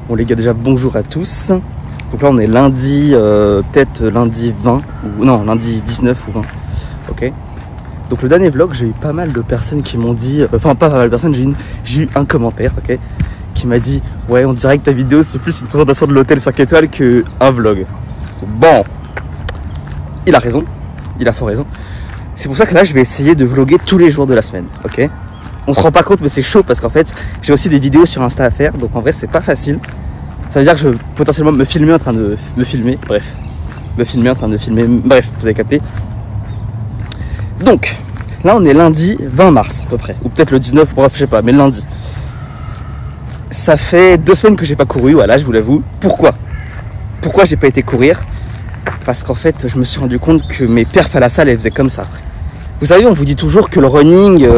Bon les gars, déjà bonjour à tous. Donc là on est lundi, peut-être lundi 20, ou non, lundi 19 ou 20, ok. Donc le dernier vlog, j'ai eu pas mal de personnes qui m'ont dit, enfin pas mal de personnes, j'ai eu un commentaire, ok, qui m'a dit, ouais on dirait que ta vidéo c'est plus une présentation de l'hôtel 5 étoiles qu'un vlog. Bon, il a raison, il a fort raison. C'est pour ça que là je vais essayer de vlogger tous les jours de la semaine, ok. On se rend pas compte mais c'est chaud parce qu'en fait j'ai aussi des vidéos sur Insta à faire, donc en vrai c'est pas facile. Ça veut dire que je vais potentiellement me filmer en train de me filmer, bref. Me filmer en train de filmer, bref, vous avez capté. Donc, là on est lundi 20 mars à peu près, ou peut-être le 19, bref je sais pas, mais lundi. Ça fait 2 semaines que j'ai pas couru, voilà, je vous l'avoue. Pourquoi j'ai pas été courir? Parce qu'en fait je me suis rendu compte que mes perfs à la salle elles faisaient comme ça. Vous savez, on vous dit toujours que le running,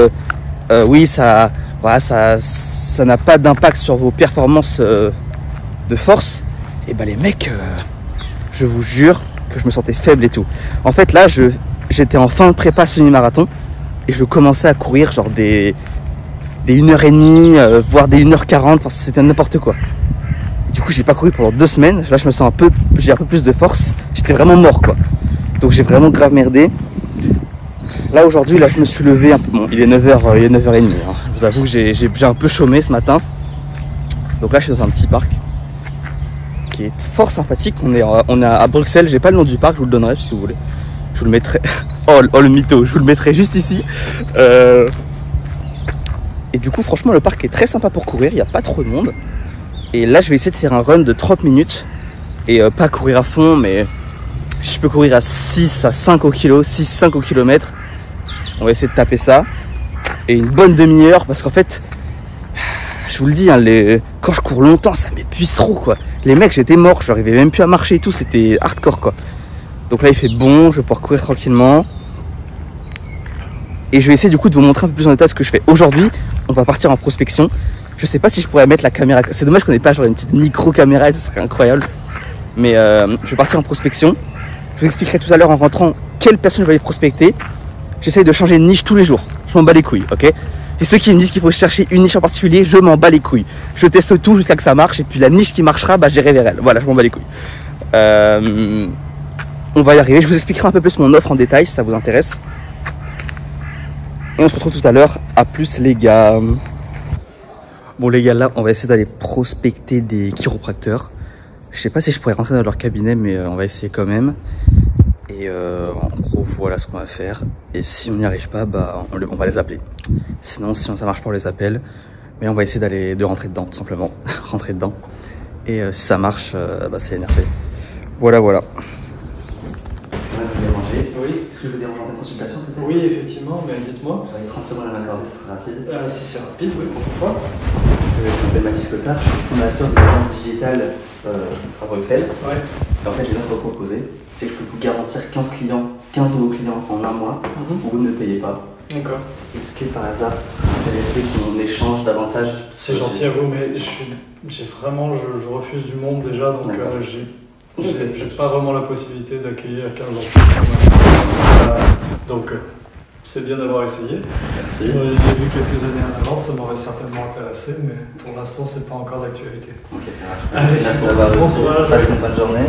oui ça voilà, ça n'a pas d'impact sur vos performances de force. Et ben les mecs, je vous jure que je me sentais faible et tout. En fait là j'étais en fin de prépa semi-marathon et je commençais à courir genre des 1h30, voire des 1h40, enfin, c'était n'importe quoi. Et du coup j'ai pas couru pendant 2 semaines, là je me sens j'ai un peu plus de force, j'étais vraiment mort quoi. Donc j'ai vraiment grave merdé. Là aujourd'hui, là je me suis levé un peu, bon il est 9h, il est 9h30, hein. Je vous avoue que j'ai un peu chômé ce matin. Donc là je suis dans un petit parc qui est fort sympathique. On est à Bruxelles, j'ai pas le nom du parc, je vous le donnerai si vous voulez. Je vous le mettrai, oh le mytho, je vous le mettrai juste ici. Et du coup franchement le parc est très sympa pour courir, il n'y a pas trop de monde. Et là je vais essayer de faire un run de 30 minutes. Et pas courir à fond, mais si je peux courir à 6 à 5 au kilo, 6-5 au kilomètre, on va essayer de taper ça. Et une bonne demi-heure, parce qu'en fait, je vous le dis, hein, quand je cours longtemps, ça m'épuise trop quoi. Les mecs, j'étais mort, j'arrivais même plus à marcher et tout, c'était hardcore quoi. Donc là il fait bon, je vais pouvoir courir tranquillement. Et je vais essayer du coup de vous montrer un peu plus en détail ce que je fais. Aujourd'hui, on va partir en prospection. Je sais pas si je pourrais mettre la caméra, c'est dommage qu'on ait pas genre une petite micro caméra et tout, ce serait incroyable. Mais je vais partir en prospection. Je vous expliquerai tout à l'heure en rentrant quelle personne je vais aller prospecter. J'essaye de changer de niche tous les jours. Je m'en bats les couilles, ok? Et ceux qui me disent qu'il faut chercher une niche en particulier, je m'en bats les couilles. Je teste tout jusqu'à que ça marche. Et puis la niche qui marchera, bah j'irai vers elle. Voilà, je m'en bats les couilles. On va y arriver. Je vous expliquerai un peu plus mon offre en détail si ça vous intéresse. Et on se retrouve tout à l'heure. À plus les gars. Bon les gars, là on va essayer d'aller prospecter des chiropracteurs. Je sais pas si je pourrais rentrer dans leur cabinet, mais on va essayer quand même. Et en gros, voilà ce qu'on va faire. Et si on n'y arrive pas, bah on va les appeler. Sinon, si ça marche pas, on les appelle. Mais on va essayer de rentrer dedans, tout simplement. Rentrer dedans. Et si ça marche, bah c'est énervé. Voilà, voilà. Est-ce que vous dérangez? Oui. Est-ce que je vous dérange en consultation peut-être? Oui, effectivement, mais dites-moi. Vous avez 30 secondes à m'accorder, ce sera rapide. Si c'est rapide, oui, pourquoi pas. Je m'appelle Mathis Cotard, je suis fondateur de l'agence digitale à Bruxelles. Ouais. Et en fait, j'ai une offre à proposer, c'est que je peux vous garantir 15 nouveaux clients en un mois, où vous ne me payez pas. D'accord. Est-ce que par hasard, vous serez intéressé qu'on échange davantage? C'est gentil à vous, mais je refuse du monde déjà, donc j'ai pas vraiment la possibilité d'accueillir 15 gens. Donc c'est bien d'avoir essayé. Merci. J'ai vu quelques années en avance, ça m'aurait certainement intéressé, mais pour l'instant, c'est pas encore d'actualité. Ok, ça marche. Merci d'avoir reçu. Passe une bonne journée.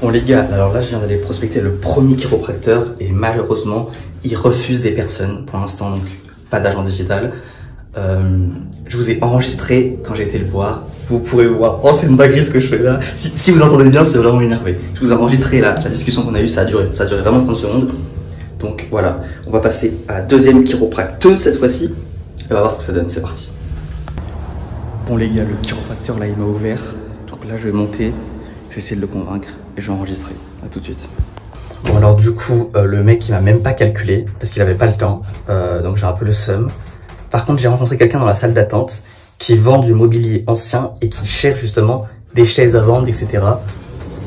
Bon les gars, alors là je viens d'aller prospecter le premier chiropracteur et malheureusement, il refuse des personnes pour l'instant, donc pas d'agent digital. Je vous ai enregistré quand j'ai été le voir. Vous pourrez voir. Oh, c'est une dinguerie ce que je fais là. Si vous entendez bien, c'est vraiment énervé. Je vous ai enregistré la discussion qu'on a eue. Ça a duré vraiment 30 secondes. Donc voilà, on va passer à la deuxième chiropracteuse cette fois-ci. On va voir ce que ça donne. C'est parti. Bon les gars, le chiropracteur là, il m'a ouvert. Donc là, je vais monter. Je vais essayer de le convaincre et je vais enregistrer. À tout de suite. Bon alors du coup, le mec il m'a même pas calculé parce qu'il avait pas le temps. Donc j'ai un peu le seum. Par contre, j'ai rencontré quelqu'un dans la salle d'attente qui vend du mobilier ancien et qui cherche justement des chaises à vendre, etc.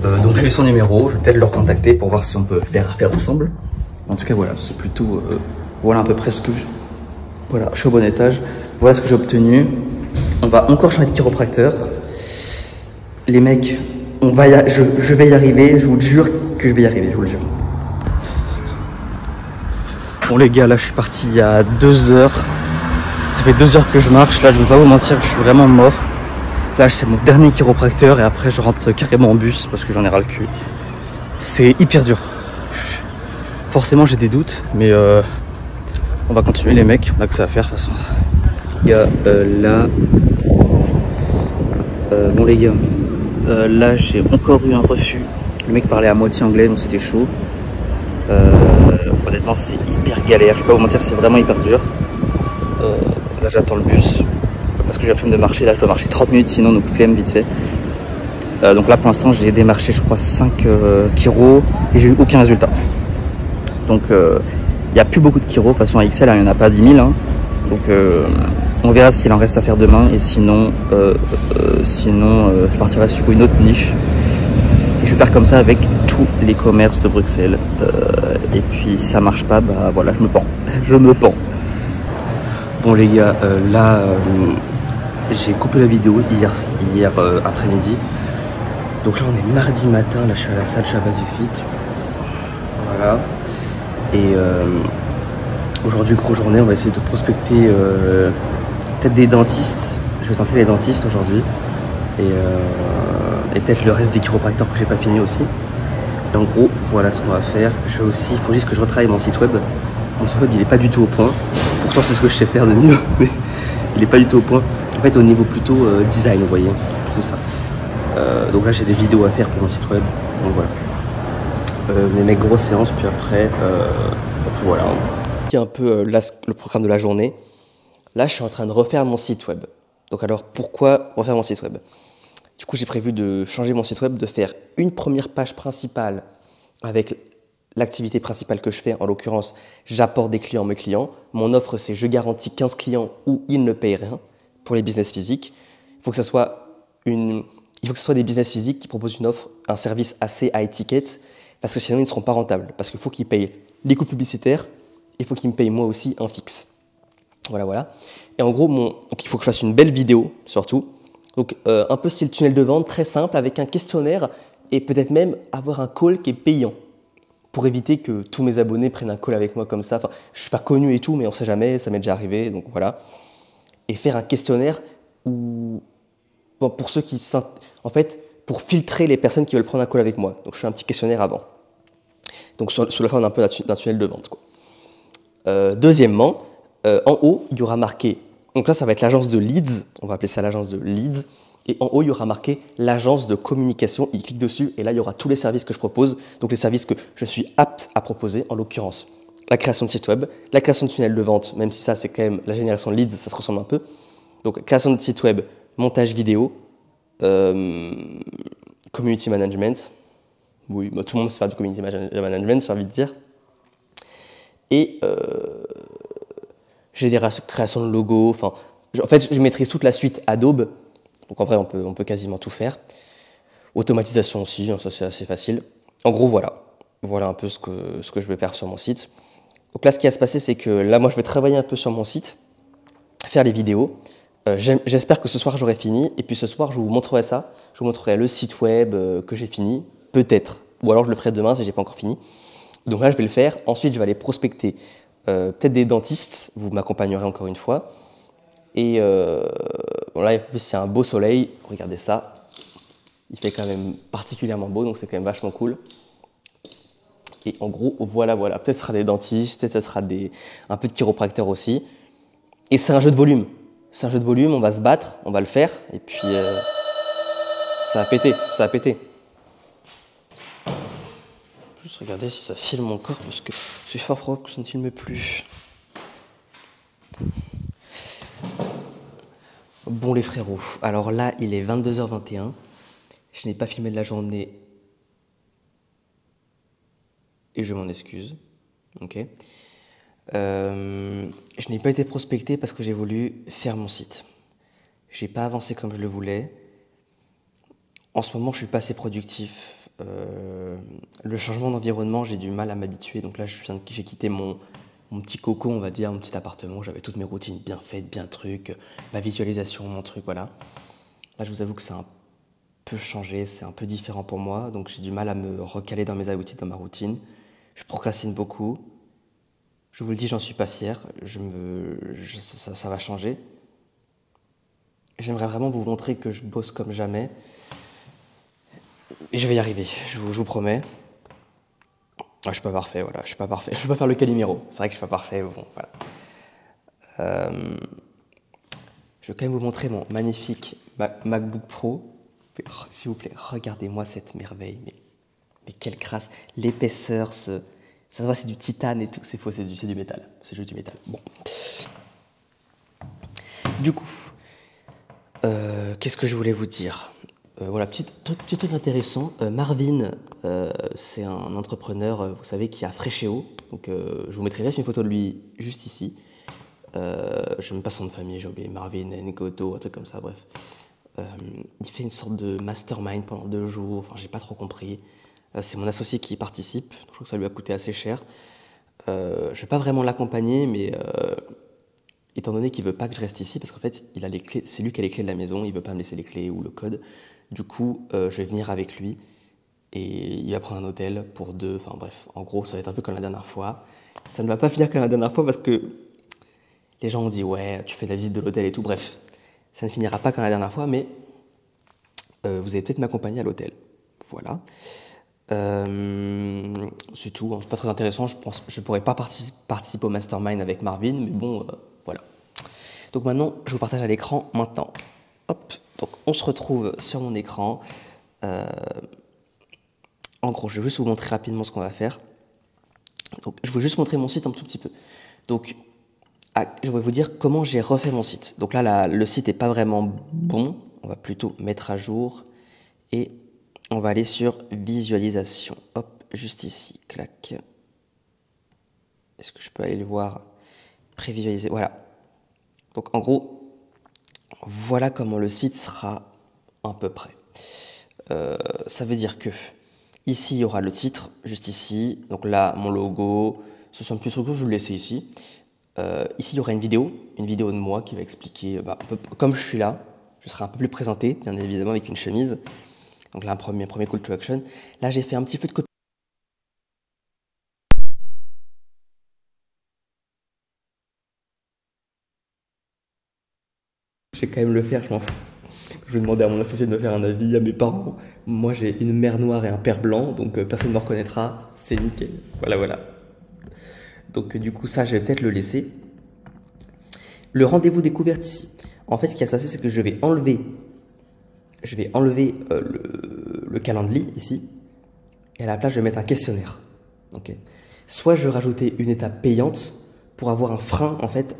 Donc j'ai eu son numéro, je vais peut-être le recontacter pour voir si on peut faire affaire ensemble. En tout cas, voilà, c'est plutôt... voilà à peu près ce que je... Voilà, je suis au bon étage. Voilà ce que j'ai obtenu. On va encore changer de chiropracteur. Les mecs, je vais y arriver, je vous le jure que je vais y arriver, je vous le jure. Bon les gars, là je suis parti il y a 2 heures. Ça fait 2 heures que je marche, là je vais pas vous mentir, je suis vraiment mort. Là c'est mon dernier chiropracteur et après je rentre carrément en bus parce que j'en ai ras le cul. C'est hyper dur. Forcément j'ai des doutes, mais on va continuer les mecs, on a que ça à faire de toute façon. Les gars, là... bon les gars, là j'ai encore eu un refus. Le mec parlait à moitié anglais donc c'était chaud. Honnêtement c'est hyper galère, je vais pas vous mentir, c'est vraiment hyper dur. Là j'attends le bus parce que j'ai la flemme de marcher, là je dois marcher 30 minutes sinon, donc flemme vite fait. Donc là pour l'instant j'ai démarché je crois 5 chiros et j'ai eu aucun résultat. Donc il n'y a plus beaucoup de chiros, de toute façon à XL il n'y en a pas 10 000 hein. Donc on verra s'il en reste à faire demain et sinon, je partirai sur une autre niche. Et je vais faire comme ça avec tous les commerces de Bruxelles. Et puis si ça marche pas, bah voilà, je me pends. Je me pends. Bon les gars, là j'ai coupé la vidéo hier après-midi. Donc là on est mardi matin, là je suis à la salle, je suis à Basic Fit. Voilà. Et aujourd'hui grosse journée, on va essayer de prospecter peut-être des dentistes. Je vais tenter les dentistes aujourd'hui. Et peut-être le reste des chiropracteurs que j'ai pas fini aussi. Et en gros, voilà ce qu'on va faire. Je vais aussi, il faut juste que je retravaille mon site web. Mon site web il est pas du tout au point. Pourtant c'est ce que je sais faire de mieux, mais il est pas du tout au point. En fait au niveau plutôt design, vous voyez, c'est plutôt ça. Donc là j'ai des vidéos à faire pour mon site web. Donc voilà. Les mecs, grosse séance, puis après voilà. C'est un peu le programme de la journée. Là je suis en train de refaire mon site web. Donc alors pourquoi refaire mon site web? Du coup j'ai prévu de changer mon site web, de faire une première page principale avec l'activité principale que je fais. En l'occurrence, j'apporte des clients à mes clients. Mon offre c'est je garantis 15 clients ou ils ne payent rien pour les business physiques. Il faut que ce soit des business physiques qui proposent une offre, un service assez high ticket parce que sinon ils ne seront pas rentables. Parce qu'il faut qu'ils payent les coûts publicitaires et il faut qu'ils me payent moi aussi un fixe. Voilà. Et en gros, donc il faut que je fasse une belle vidéo, surtout. Donc un peu style tunnel de vente, très simple, avec un questionnaire et peut-être même avoir un call qui est payant pour éviter que tous mes abonnés prennent un call avec moi comme ça. Enfin, je ne suis pas connu et tout, mais on ne sait jamais, ça m'est déjà arrivé, donc voilà. Et faire un questionnaire pour ceux qui... En fait, pour filtrer les personnes qui veulent prendre un call avec moi. Donc je fais un petit questionnaire avant. Donc sous la forme d'un peu d'un tunnel de vente, quoi. Deuxièmement, en haut, il y aura marqué, donc là ça va être l'agence de leads, on va appeler ça l'agence de leads, et en haut il y aura marqué l'agence de communication, il clique dessus et là il y aura tous les services que je propose, donc les services que je suis apte à proposer, en l'occurrence la création de site web, la création de tunnel de vente, même si ça c'est quand même la génération de leads, ça se ressemble un peu, donc création de site web, montage vidéo, community management, oui, bah, tout le monde sait faire du community management, j'ai envie de dire, et j'ai des créations de logos, enfin, en fait, je maîtrise toute la suite Adobe, donc en vrai, on peut quasiment tout faire. Automatisation aussi, hein, ça c'est assez facile. En gros, voilà un peu ce que je vais faire sur mon site. Donc là, ce qui va se passer, c'est que là, moi, je vais travailler un peu sur mon site, faire les vidéos. J'espère que ce soir, j'aurai fini, et puis ce soir, je vous montrerai ça. Je vous montrerai le site web que j'ai fini, peut-être, ou alors je le ferai demain si j'ai pas encore fini. Donc là, je vais le faire. Ensuite, je vais aller prospecter peut-être des dentistes, vous m'accompagnerez encore une fois. Et bon là, en plus, c'est un beau soleil, regardez ça. Il fait quand même particulièrement beau, donc c'est quand même vachement cool. Et en gros, voilà. Peut-être ce sera des dentistes, peut-être ce sera un peu de chiropracteurs aussi. Et c'est un jeu de volume. C'est un jeu de volume, on va se battre, on va le faire. Et puis, ça va péter. Juste regarder si ça filme encore, parce que c'est fort probable que ça ne filme plus. Bon les frérots, alors là il est 22h21, je n'ai pas filmé de la journée et je m'en excuse, ok. Je n'ai pas été prospecté parce que j'ai voulu faire mon site. J'ai pas avancé comme je le voulais. En ce moment je suis pas assez productif. Le changement d'environnement, j'ai du mal à m'habituer, donc là j'ai quitté mon petit coco, on va dire, mon petit appartement où j'avais toutes mes routines bien faites, bien trucs, ma visualisation, mon truc, voilà. Là, je vous avoue que c'est un peu changé, c'est un peu différent pour moi, donc j'ai du mal à me recaler dans mes habitudes, dans ma routine. Je procrastine beaucoup. Je vous le dis, j'en suis pas fier. Ça va changer. J'aimerais vraiment vous montrer que je bosse comme jamais. Et je vais y arriver, je vous promets. Je suis pas parfait, voilà, je suis pas parfait. Je peux pas faire le Calimero. C'est vrai que je suis pas parfait, bon, voilà. Je vais quand même vous montrer mon magnifique MacBook Pro. S'il vous plaît, regardez-moi cette merveille. Mais quelle crasse. L'épaisseur, ça se voit, c'est du titane et tout. C'est faux, c'est du métal. C'est juste du métal. Bon. Du coup, qu'est-ce que je voulais vous dire? Voilà, petit truc intéressant. Marvin, c'est un entrepreneur, vous savez, qui a Freshéo. Donc, je vous mettrai bien une photo de lui juste ici. Je n'aime pas son nom de famille, j'ai oublié, Marvin Ngoto, un truc comme ça, bref. Il fait une sorte de mastermind pendant 2 jours, enfin j'ai pas trop compris. C'est mon associé qui y participe, donc je trouve que ça lui a coûté assez cher. Je vais pas vraiment l'accompagner, mais étant donné qu'il veut pas que je reste ici, parce qu'en fait il a les clés, c'est lui qui a les clés de la maison, il veut pas me laisser les clés ou le code. Du coup, je vais venir avec lui et il va prendre un hôtel pour 2, enfin bref, en gros ça va être un peu comme la dernière fois. Ça ne va pas finir comme la dernière fois parce que les gens ont dit, ouais, tu fais la visite de l'hôtel et tout. Bref, ça ne finira pas comme la dernière fois, mais vous allez peut-être m'accompagner à l'hôtel. Voilà. C'est tout. C'est pas très intéressant. Je pense je pourrais pas participer au mastermind avec Marvin, mais bon, voilà. Donc maintenant, je vous partage à l'écran maintenant. Hop. Donc on se retrouve sur mon écran. En gros, je vais juste vous montrer rapidement ce qu'on va faire. Donc, je vais juste montrer mon site un tout petit peu. Donc, je vais vous dire comment j'ai refait mon site. Donc là, le site n'est pas vraiment bon. On va plutôt mettre à jour et on va aller sur visualisation. Hop, juste ici, clac. Est-ce que je peux aller le voir? Prévisualiser, voilà. Donc en gros, voilà comment le site sera à peu près. Ça veut dire que ici, il y aura le titre, juste ici. Donc là, mon logo. Ce sont plus trucs, je vais le laisser ici. Ici, il y aura une vidéo de moi qui va expliquer, un peu, comme je suis là, je serai un peu plus présenté, bien évidemment, avec une chemise. Donc là, un premier call to action. Là, j'ai fait un petit peu de copie. Je vais quand même le faire, je m'en fous. Je vais demander à mon associé de me faire un avis, à mes parents. Moi, j'ai une mère noire et un père blanc, donc personne ne me reconnaîtra. C'est nickel. Voilà. Donc du coup, ça, je vais peut-être le laisser. Le rendez-vous découverte ici. En fait, ce qui va se passer, c'est que je vais enlever le calendrier ici. Et à la place, je vais mettre un questionnaire. Okay. Soit je vais rajouter une étape payante pour avoir un frein, en fait,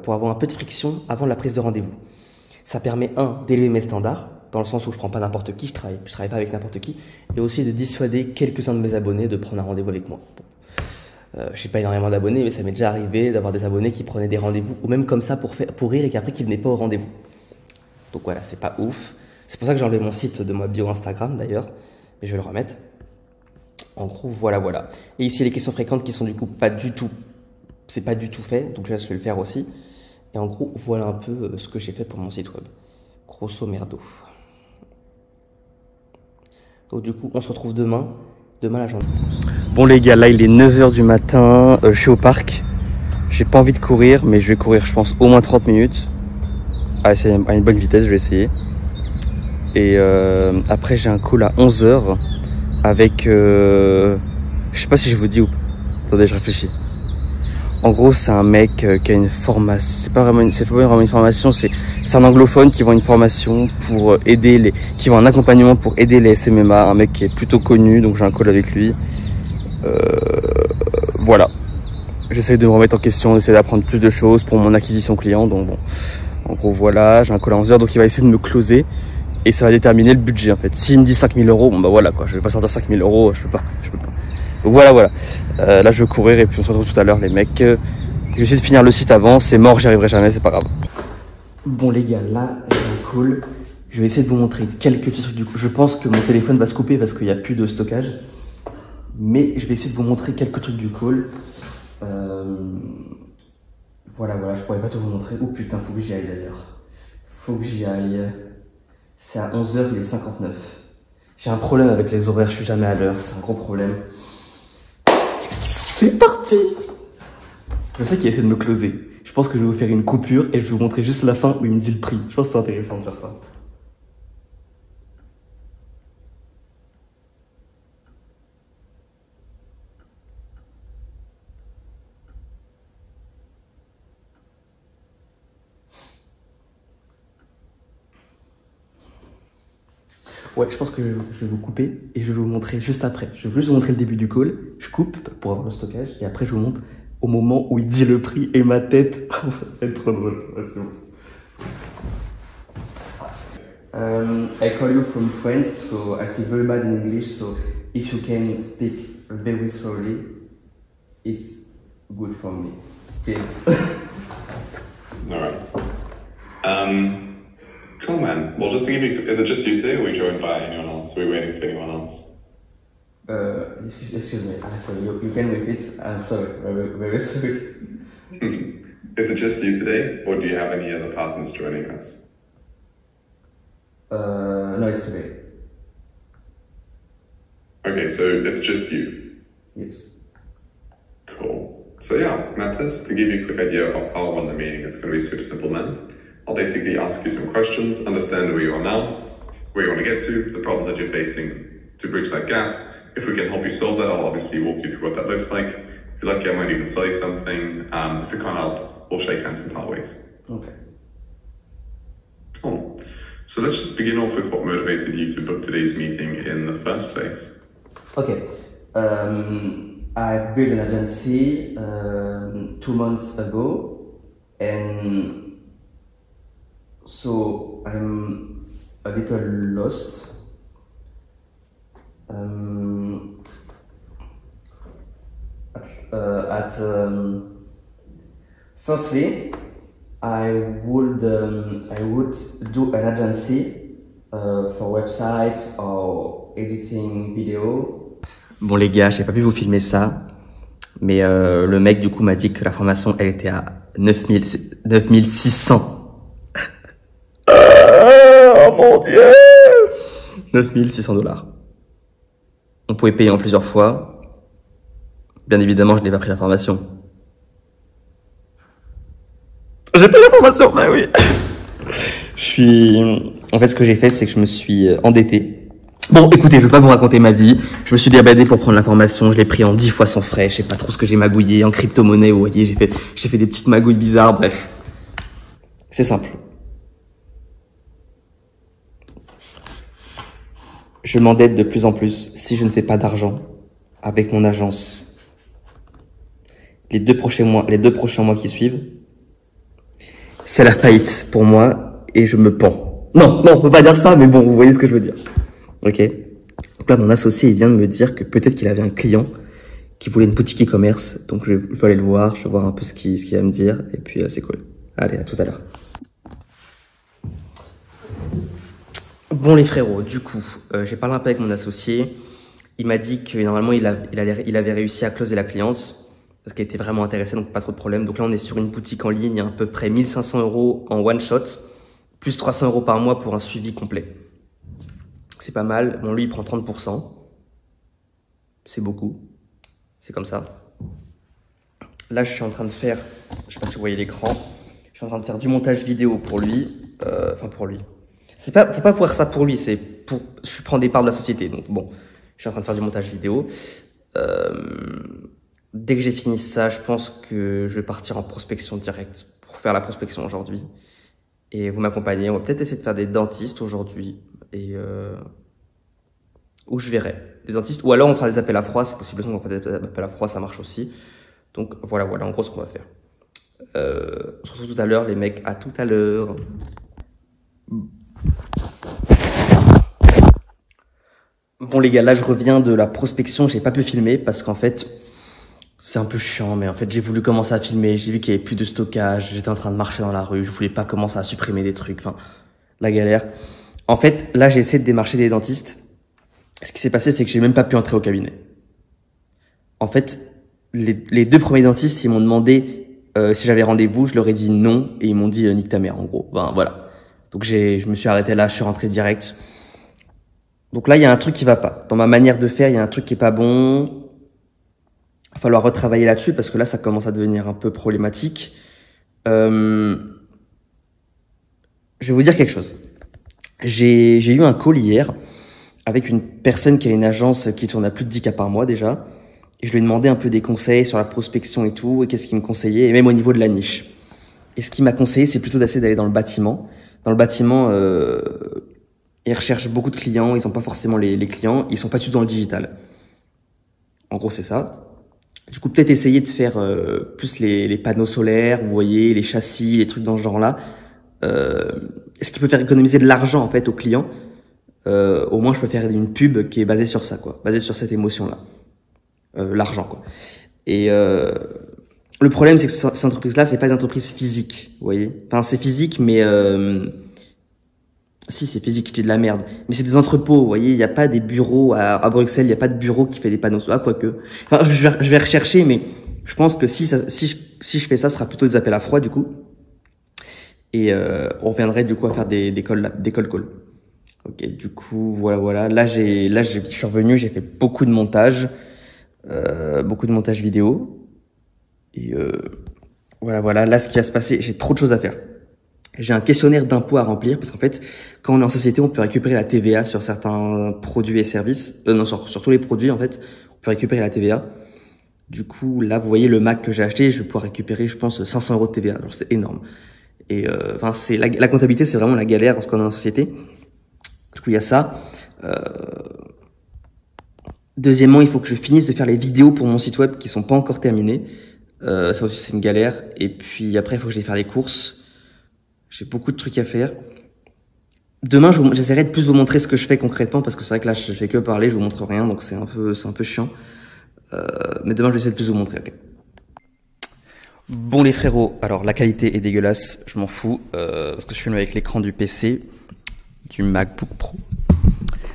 pour avoir un peu de friction avant la prise de rendez-vous. Ça permet, d'élever mes standards, dans le sens où je ne prends pas n'importe qui, je travaille pas avec n'importe qui, et aussi de dissuader quelques-uns de mes abonnés de prendre un rendez-vous avec moi. Bon. Je n'ai pas énormément d'abonnés, mais ça m'est déjà arrivé d'avoir des abonnés qui prenaient des rendez-vous, ou même comme ça pour rire et qu'après qui ne venaient pas au rendez-vous. Donc voilà, c'est pas ouf. C'est pour ça que j'ai enlevé mon site de ma bio Instagram d'ailleurs, mais je vais le remettre. En gros, voilà. Et ici, les questions fréquentes qui sont du coup c'est pas du tout fait, donc là je vais le faire aussi. Et en gros, voilà un peu ce que j'ai fait pour mon site web. Grosso merdo. Donc du coup, on se retrouve demain la journée. Bon les gars, là il est 9h du matin, je suis au parc. J'ai pas envie de courir, mais je vais courir je pense au moins 30 minutes. À une bonne vitesse, je vais essayer. Et après j'ai un call à 11h avec... je sais pas si je vous dis ou pas. Attendez, je réfléchis. En gros, c'est un mec qui a une formation, c'est pas vraiment une formation, c'est un anglophone qui vend une formation pour aider qui vend un accompagnement pour aider les SMMA, un mec qui est plutôt connu, donc j'ai un call avec lui. Voilà. J'essaie de me remettre en question, d'essayer d'apprendre plus de choses pour mon acquisition client, donc bon. En gros, voilà, j'ai un call à 11h, donc il va essayer de me closer. Et ça va déterminer le budget, en fait. S'il me dit 5 000 €, bon bah voilà, quoi, je vais pas sortir 5 000 €, je peux pas. Donc voilà. Là, je vais courir et puis on se retrouve tout à l'heure, les mecs. Je vais essayer de finir le site avant. C'est mort, j'y arriverai jamais, c'est pas grave. Bon, les gars, là, j'ai un call. Je vais essayer de vous montrer quelques petits trucs du coup. Je pense que mon téléphone va se couper parce qu'il n'y a plus de stockage. Mais je vais essayer de vous montrer quelques trucs du call. Voilà, je pourrais pas tout vous montrer. Oh putain, faut que j'y aille d'ailleurs. C'est à 11h, il est 59. J'ai un problème avec les horaires, je suis jamais à l'heure, c'est un gros problème. C'est parti! Je sais qu'il essaie de me closer. Je pense que je vais vous faire une coupure et je vais vous montrer juste la fin où il me dit le prix. Je pense que c'est intéressant de faire ça. Ouais, je pense que je vais vous couper et je vais vous montrer juste après. Je vais juste vous montrer le début du call. Je coupe pour avoir le stockage et après je vous montre au moment où il dit le prix et ma tête. Ça va être trop drôle. Ouais, c'est bon. I call you from France, so I speak very bad in English. So if you can speak very slowly, it's good for me. Okay. All right. Cool, man. Well, just to give you, is it just you two, or are we joined by anyone else? Are we waiting for anyone else? Excuse me. I'm sorry. You can repeat. I'm sorry. Very sorry. Is it just you today, or do you have any other partners joining us? No, it's today. Okay, so it's just you. Yes. Cool. So yeah, Mathis, to give you a quick idea of how I run the meeting, it's going to be super simple, man. I'll basically ask you some questions, understand where you are now, where you want to get to, the problems that you're facing to bridge that gap. If we can help you solve that, I'll obviously walk you through what that looks like. If you're lucky, I might even sell you something. If we can't help, we'll shake hands and part ways. Okay. Cool. So let's just begin off with what motivated you to book today's meeting in the first place. Okay. I built an agency 2 months ago, and so I'm a little lost. Firstly, I would do an agency for websites or editing video. Bon les gars, j'ai pas pu vous filmer ça, mais le mec du coup m'a dit que la formation elle était à 9600. Oh mon dieu, 9600 $. On pouvait payer en plusieurs fois. Bien évidemment, je n'ai pas pris la formation. J'ai pris la formation, bah oui. En fait, ce que j'ai fait, c'est que je me suis endetté. Bon, écoutez, je vais pas vous raconter ma vie. Je me suis débardé pour prendre la formation. Je l'ai pris en 10 fois sans frais. Je sais pas trop ce que j'ai magouillé en crypto-monnaie. Vous voyez, j'ai fait des petites magouilles bizarres. Bref, c'est simple. Je m'endette de plus en plus si je ne fais pas d'argent avec mon agence. Les deux prochains mois qui suivent, c'est la faillite pour moi et je me pends. Non, on peut pas dire ça, mais bon, vous voyez ce que je veux dire. Ok. Donc là, mon associé, il vient de me dire que peut-être qu'il avait un client qui voulait une boutique e-commerce. Donc je vais aller le voir, je vais voir un peu ce qu'il va me dire. Et puis c'est cool. Allez, à tout à l'heure. Bon les frérots, du coup, j'ai parlé un peu avec mon associé. Il m'a dit que normalement il avait réussi à closer la cliente parce qu'elle était vraiment intéressée, donc pas trop de problème. Donc là on est sur une boutique en ligne à peu près 1500 € en one shot, plus 300 € par mois pour un suivi complet. C'est pas mal. Bon lui il prend 30%. C'est beaucoup. C'est comme ça. Là je suis en train de faire, je sais pas si vous voyez l'écran, je suis en train de faire du montage vidéo pour lui. Enfin pour lui. Faut pas faire ça pour lui, je prends des parts de la société, donc bon, je suis en train de faire du montage vidéo. Dès que j'ai fini ça, je pense que je vais partir en prospection directe pour faire la prospection aujourd'hui. Et vous m'accompagnez, on va peut-être essayer de faire des dentistes aujourd'hui, ou je verrai, des dentistes, ou alors on fera des appels à froid, c'est possible qu'on fera des appels à froid, ça marche aussi. Donc voilà, en gros ce qu'on va faire. On se retrouve tout à l'heure les mecs, à tout à l'heure. Bon les gars, là je reviens de la prospection, j'ai pas pu filmer parce qu'en fait c'est un peu chiant, mais en fait j'ai voulu commencer à filmer, j'ai vu qu'il y avait plus de stockage, j'étais en train de marcher dans la rue, je voulais pas commencer à supprimer des trucs, enfin la galère. En fait là j'ai essayé de démarcher des dentistes, ce qui s'est passé c'est que j'ai même pas pu entrer au cabinet. En fait les deux premiers dentistes ils m'ont demandé si j'avais rendez-vous, je leur ai dit non et ils m'ont dit nique ta mère en gros, ben voilà. Donc je me suis arrêté là, je suis rentré direct. Donc là, il y a un truc qui va pas. Dans ma manière de faire, il y a un truc qui est pas bon. va falloir retravailler là-dessus parce que là, ça commence à devenir un peu problématique. Je vais vous dire quelque chose. J'ai eu un call hier avec une personne qui a une agence qui tourne à plus de 10 cas par mois déjà. Et je lui ai demandé un peu des conseils sur la prospection et tout, et qu'est-ce qu'il me conseillait, et même au niveau de la niche. Et ce qu'il m'a conseillé, c'est plutôt d'essayer d'aller dans le bâtiment. Dans le bâtiment, ils recherchent beaucoup de clients, ils n'ont pas forcément les clients, ils sont pas du tout dans le digital. En gros, c'est ça. Du coup, peut-être essayer de faire plus les panneaux solaires, vous voyez, les châssis, les trucs dans ce genre-là. Ce qui peut faire économiser de l'argent en fait aux clients. Au moins, je peux faire une pub qui est basée sur ça, quoi, basée sur cette émotion-là, l'argent, quoi. Et le problème, c'est que cette entreprise-là, c'est pas une entreprise physique, vous voyez. Enfin, c'est physique, mais si c'est physique, je dis de la merde. Mais c'est des entrepôts, vous voyez. Il n'y a pas des bureaux à Bruxelles. Il n'y a pas de bureau qui fait des panneaux. Ah, quoique. Enfin, je vais rechercher, mais je pense que si je fais ça, ce sera plutôt des appels à froid, du coup. Et on reviendrait du coup à faire des call call. Ok, du coup, voilà. Là, je suis revenu, j'ai fait beaucoup de montage vidéo. Et voilà. Là, ce qui va se passer, j'ai trop de choses à faire. J'ai un questionnaire d'impôt à remplir parce qu'en fait, quand on est en société, on peut récupérer la TVA sur certains produits et services. Non, sur tous les produits, en fait, on peut récupérer la TVA. Du coup, là, vous voyez le Mac que j'ai acheté, je vais pouvoir récupérer, je pense, 500 € de TVA. Alors, c'est énorme. Et enfin, c'est la comptabilité, c'est vraiment la galère lorsqu'on est en société. Du coup, il y a ça. Deuxièmement, il faut que je finisse de faire les vidéos pour mon site web qui sont pas encore terminées. Ça aussi, c'est une galère. Et puis après, il faut que j'aille faire les courses. J'ai beaucoup de trucs à faire. Demain, j'essaierai de plus vous montrer ce que je fais concrètement parce que c'est vrai que là, je fais que parler, je vous montre rien, donc c'est un peu chiant. Mais demain, je vais essayer de plus vous montrer. Okay. Bon les frérots, alors la qualité est dégueulasse, je m'en fous, parce que je filme avec l'écran du PC, du MacBook Pro.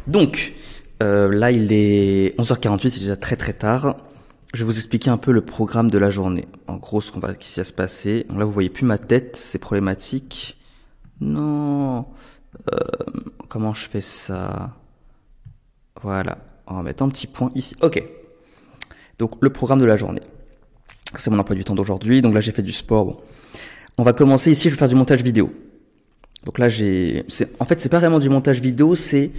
Donc, là il est 11h48, c'est déjà très tard. Je vais vous expliquer un peu le programme de la journée. En gros, ce qui va se passer. Donc là, vous voyez plus ma tête, c'est problématique. Non. Comment je fais ça? Voilà. On va mettre un petit point ici. Ok. Donc, le programme de la journée. C'est mon emploi du temps d'aujourd'hui. Donc là, j'ai fait du sport. Bon. On va commencer ici, je vais faire du montage vidéo. Donc là, en fait, c'est pas vraiment du montage vidéo, c'est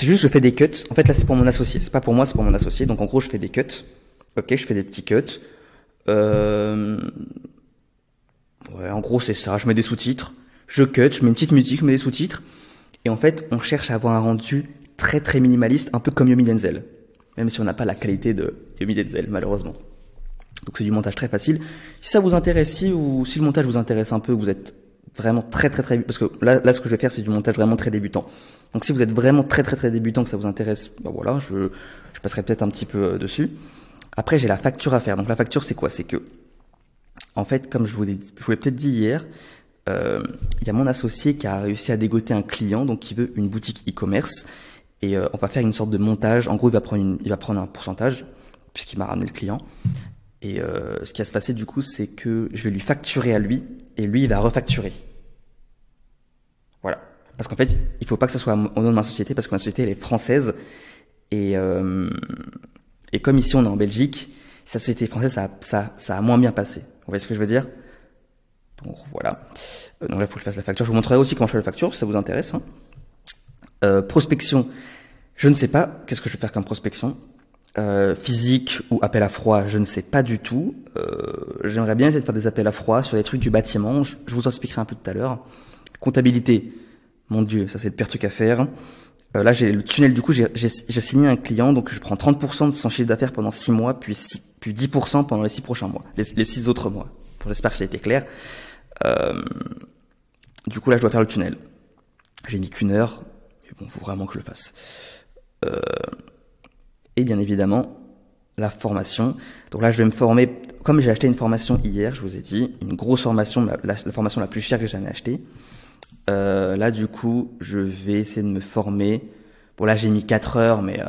juste, je fais des cuts. En fait, là, c'est pour mon associé. C'est pas pour moi, c'est pour mon associé. Donc, en gros, je fais des cuts. Ok, je fais des petits cuts. Ouais, en gros, c'est ça. Je mets des sous-titres. Je cut, je mets une petite musique, je mets des sous-titres. Et en fait, on cherche à avoir un rendu très minimaliste, un peu comme Yomi Denzel. Même si on n'a pas la qualité de Yomi Denzel, malheureusement. Donc, c'est du montage très facile. Si ça vous intéresse, si le montage vous intéresse un peu, vous êtes vraiment très parce que là, ce que je vais faire, c'est du montage vraiment très débutant. Donc, si vous êtes vraiment très débutant, que ça vous intéresse, ben voilà, je passerai peut-être un petit peu dessus. Après, j'ai la facture à faire. Donc, la facture, c'est quoi? C'est que, en fait, comme je vous l'ai peut-être dit hier, il y a mon associé qui a réussi à dégoter un client, donc qui veut une boutique e-commerce. Et on va faire une sorte de montage. En gros, il va prendre un pourcentage, puisqu'il m'a ramené le client. Et ce qui va se passer, du coup, c'est que je vais lui facturer à lui, et lui, il va refacturer. Voilà. Parce qu'en fait, il faut pas que ça soit au nom de ma société, parce que ma société, elle est française. Et comme ici, on est en Belgique, sa société française, ça a moins bien passé. Vous voyez ce que je veux dire? Donc, voilà. Donc là, il faut que je fasse la facture. Je vous montrerai aussi comment je fais la facture, si ça vous intéresse. Hein. Prospection. Je ne sais pas qu'est-ce que je vais faire comme prospection. Physique ou appel à froid, je ne sais pas du tout. J'aimerais bien essayer de faire des appels à froid sur les trucs du bâtiment. Je vous en expliquerai un peu tout à l'heure. Comptabilité. Mon Dieu, ça c'est le pire truc à faire. Là, j'ai le tunnel. Du coup, j'ai signé un client, donc je prends 30% de son chiffre d'affaires pendant 6 mois, puis 10% pendant les 6 prochains mois, les 6 autres mois. J'espère que j'ai été clair. Du coup, là, je dois faire le tunnel. J'ai mis qu'1 heure, mais bon, faut vraiment que je le fasse. Et bien évidemment, la formation. Donc là, je vais me former. Comme j'ai acheté une formation hier, je vous ai dit, une grosse formation, la formation la plus chère que j'ai jamais achetée. Là, du coup, je vais essayer de me former. Bon, là, j'ai mis 4 heures, mais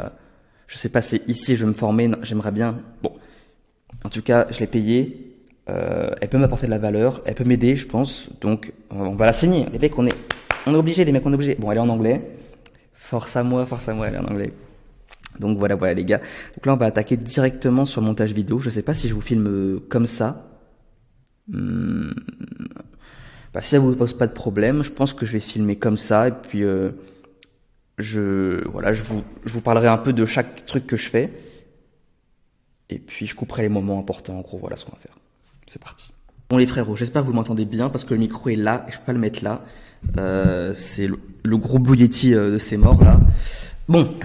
je sais pas, c'est ici, je vais me former. J'aimerais bien. Bon, en tout cas, je l'ai payée. Elle peut m'apporter de la valeur. Elle peut m'aider, je pense. Donc, on va la saigner. Les mecs, on est obligés, les mecs, on est obligés. Bon, elle est en anglais. Force à moi, elle est en anglais. Donc voilà les gars. Donc là on va attaquer directement sur le montage vidéo. Je sais pas si je vous filme comme ça. Bah, si ça vous pose pas de problème, je pense que je vais filmer comme ça et puis je vous parlerai un peu de chaque truc que je fais et puis je couperai les moments importants. En gros, voilà ce qu'on va faire. C'est parti. Bon les frérots, j'espère que vous m'entendez bien parce que le micro est là et je peux pas le mettre là. C'est le gros Blue Yeti de ces morts là. Bon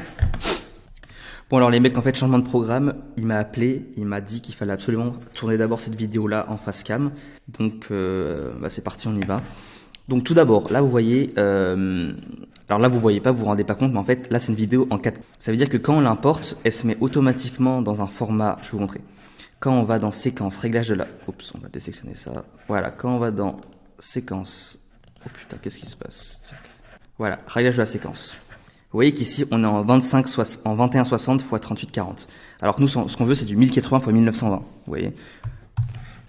alors les mecs, en fait, changement de programme, il m'a appelé, il m'a dit qu'il fallait absolument tourner d'abord cette vidéo là en face cam. Donc c'est parti, on y va. Donc tout d'abord, là vous voyez, alors là vous voyez pas, vous vous rendez pas compte, mais en fait là c'est une vidéo en 4K. Ça veut dire que quand on l'importe, elle se met automatiquement dans un format, je vais vous montrer. Quand on va dans séquence, réglage de la, oups, on va désectionner ça. Voilà, quand on va dans séquence, oh putain, qu'est-ce qui se passe? Voilà, réglage de la séquence. Vous voyez qu'ici, on est en 2160 x 3840. Alors que nous, ce qu'on veut, c'est du 1080 x 1920. Vous voyez.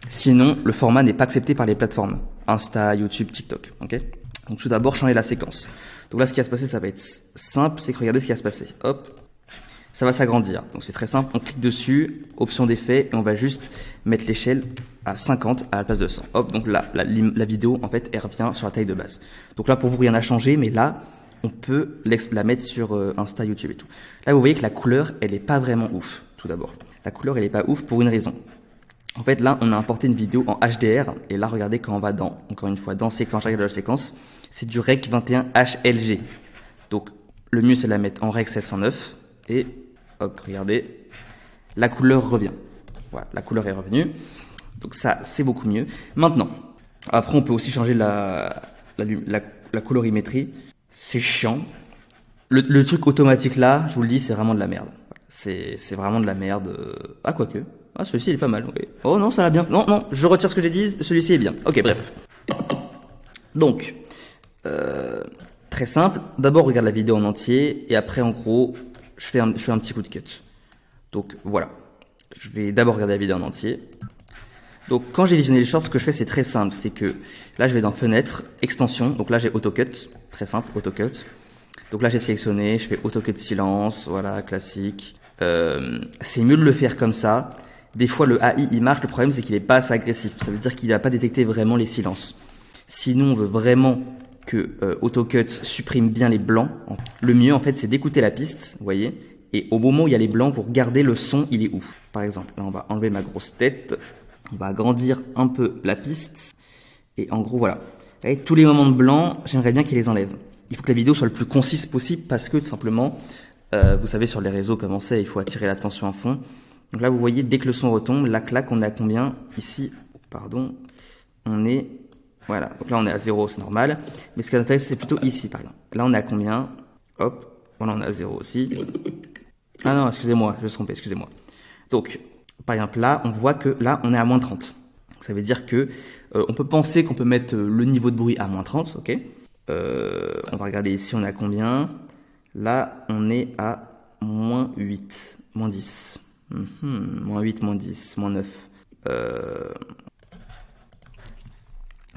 Sinon, le format n'est pas accepté par les plateformes. Insta, YouTube, TikTok. Ok. Donc, tout d'abord, changer la séquence. Donc là, ce qui va se passer, ça va être simple. C'est que regardez ce qui va se passer. Hop. Ça va s'agrandir. Donc, c'est très simple. On clique dessus, option d'effet, et on va juste mettre l'échelle à 50 à la place de 100. Hop. Donc là, la vidéo, en fait, elle revient sur la taille de base. Donc là, pour vous, rien n'a changé, mais là, on peut la mettre sur Insta, YouTube et tout. Là, vous voyez que la couleur, elle est pas vraiment ouf, tout d'abord. La couleur, elle est pas ouf pour une raison. En fait, là, on a importé une vidéo en HDR. Et là, regardez, quand on va encore une fois, dans séquence, de la séquence, c'est du Rec 21 HLG. Donc, le mieux, c'est de la mettre en Rec 709. Et, hop, regardez, la couleur revient. Voilà, la couleur est revenue. Donc ça, c'est beaucoup mieux. Maintenant, après, on peut aussi changer la colorimétrie. C'est chiant. Le truc automatique là, je vous le dis, c'est vraiment de la merde. C'est vraiment de la merde. Ah, quoique. Ah, celui-ci il est pas mal. Okay. Oh non, ça l'a bien. Non, je retire ce que j'ai dit. Celui-ci est bien. Ok, bref. Donc, très simple. D'abord, regarde la vidéo en entier. Et après, en gros, je fais un petit coup de cut. Donc, voilà. Je vais d'abord regarder la vidéo en entier. Donc, quand j'ai visionné les shorts, ce que je fais, c'est très simple. C'est que là, je vais dans Fenêtre, Extension. Donc là, j'ai AutoCut. Très simple, AutoCut. Donc là, j'ai sélectionné. Je fais AutoCut silence. Voilà, classique. C'est mieux de le faire comme ça. Des fois, le AI, il marche. Le problème, c'est qu'il est pas assez agressif. Ça veut dire qu'il va pas détecter vraiment les silences. Sinon, on veut vraiment que AutoCut supprime bien les blancs. Le mieux, en fait, c'est d'écouter la piste. Vous voyez. Et au moment où il y a les blancs, vous regardez le son, il est où. Par exemple, là, on va enlever ma grosse tête. On va agrandir un peu la piste. Et en gros, voilà. Vous voyez, tous les moments de blanc, j'aimerais bien qu'il les enlève. Il faut que la vidéo soit le plus concise possible parce que, tout simplement, vous savez, sur les réseaux, comment c'est, il faut attirer l'attention à fond. Donc là, vous voyez, dès que le son retombe, la claque, on est à combien? Ici, pardon, on est... Voilà, donc là, on est à 0, c'est normal. Mais ce qui m'intéresse, c'est plutôt ici, par exemple. Là, on est à combien? Hop, voilà, on est à 0 aussi. Ah non, excusez-moi, je me suis trompé, excusez-moi. Donc... Par exemple, là, on voit que là, on est à moins 30. Ça veut dire que on peut penser qu'on peut mettre le niveau de bruit à moins 30, ok. On va regarder ici, on est à combien? Là, on est à moins 8, moins 10. Moins 8, moins 10, moins 9.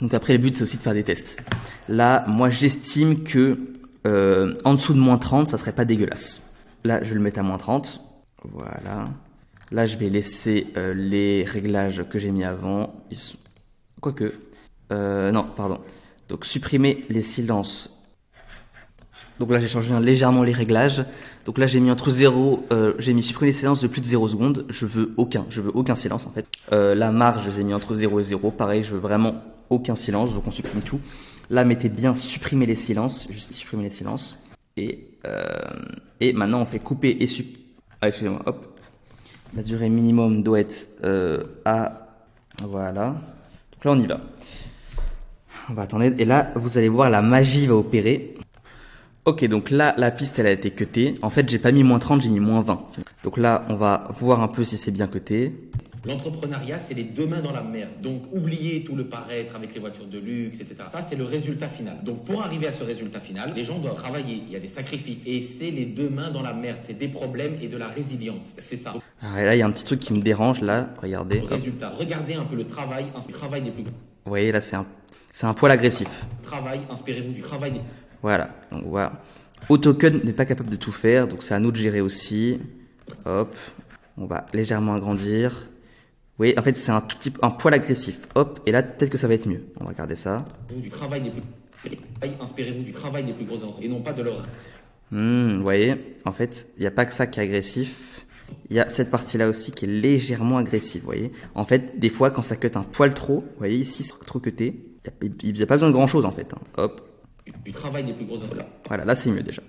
Donc après, le but, c'est aussi de faire des tests. Là, moi, j'estime que en dessous de moins 30, ça serait pas dégueulasse. Là, je vais le mettre à moins 30. Voilà. Là, je vais laisser les réglages que j'ai mis avant. Quoique. Non, pardon. Donc, supprimer les silences. Donc là, j'ai changé légèrement les réglages. Donc là, j'ai mis entre 0... j'ai mis supprimer les silences de plus de 0 secondes. Je veux aucun silence, en fait. La marge, j'ai mis entre 0 et 0. Pareil, je veux vraiment aucun silence. Donc, on supprime tout. Là, mettez bien supprimer les silences. Juste supprimer les silences. Et maintenant, on fait couper et Ah, excusez-moi, hop. La durée minimum doit être à... Voilà. Donc là, on y va. On va attendre. Et là, vous allez voir, la magie va opérer. Ok, donc là, la piste, elle a été cutée. En fait, j'ai pas mis moins 30, j'ai mis moins 20. Donc là, on va voir un peu si c'est bien cuté. L'entrepreneuriat, c'est les deux mains dans la merde. Donc, oubliez tout le paraître avec les voitures de luxe, etc. Ça, c'est le résultat final. Donc, pour arriver à ce résultat final, les gens doivent travailler. Il y a des sacrifices. Et c'est les deux mains dans la merde. C'est des problèmes et de la résilience. C'est ça. Ah, et là, il y a un petit truc qui me dérange, là. Regardez. Le résultat. Regardez un peu le travail. Travail des plus grands. Vous voyez, là, c'est un poil agressif. Travail, inspirez-vous du travail. Voilà. Donc, voilà. AutoCut n'est pas capable de tout faire, donc c'est à nous de gérer aussi. Hop, on va légèrement agrandir. Vous voyez, en fait, c'est un poil agressif. Hop, et là, peut-être que ça va être mieux. On va regarder ça. Inspirez-vous du travail des plus grosses entreprises et non pas de leur... Vous voyez, en fait, il n'y a pas que ça qui est agressif. Il y a cette partie-là aussi qui est légèrement agressive, vous voyez. En fait, des fois, quand ça cut un poil trop, vous voyez, ici, c'est trop cuté. Il n'y a pas besoin de grand-chose, en fait. Hop. Du travail des plus grosses entreprises. Voilà, là, c'est mieux déjà.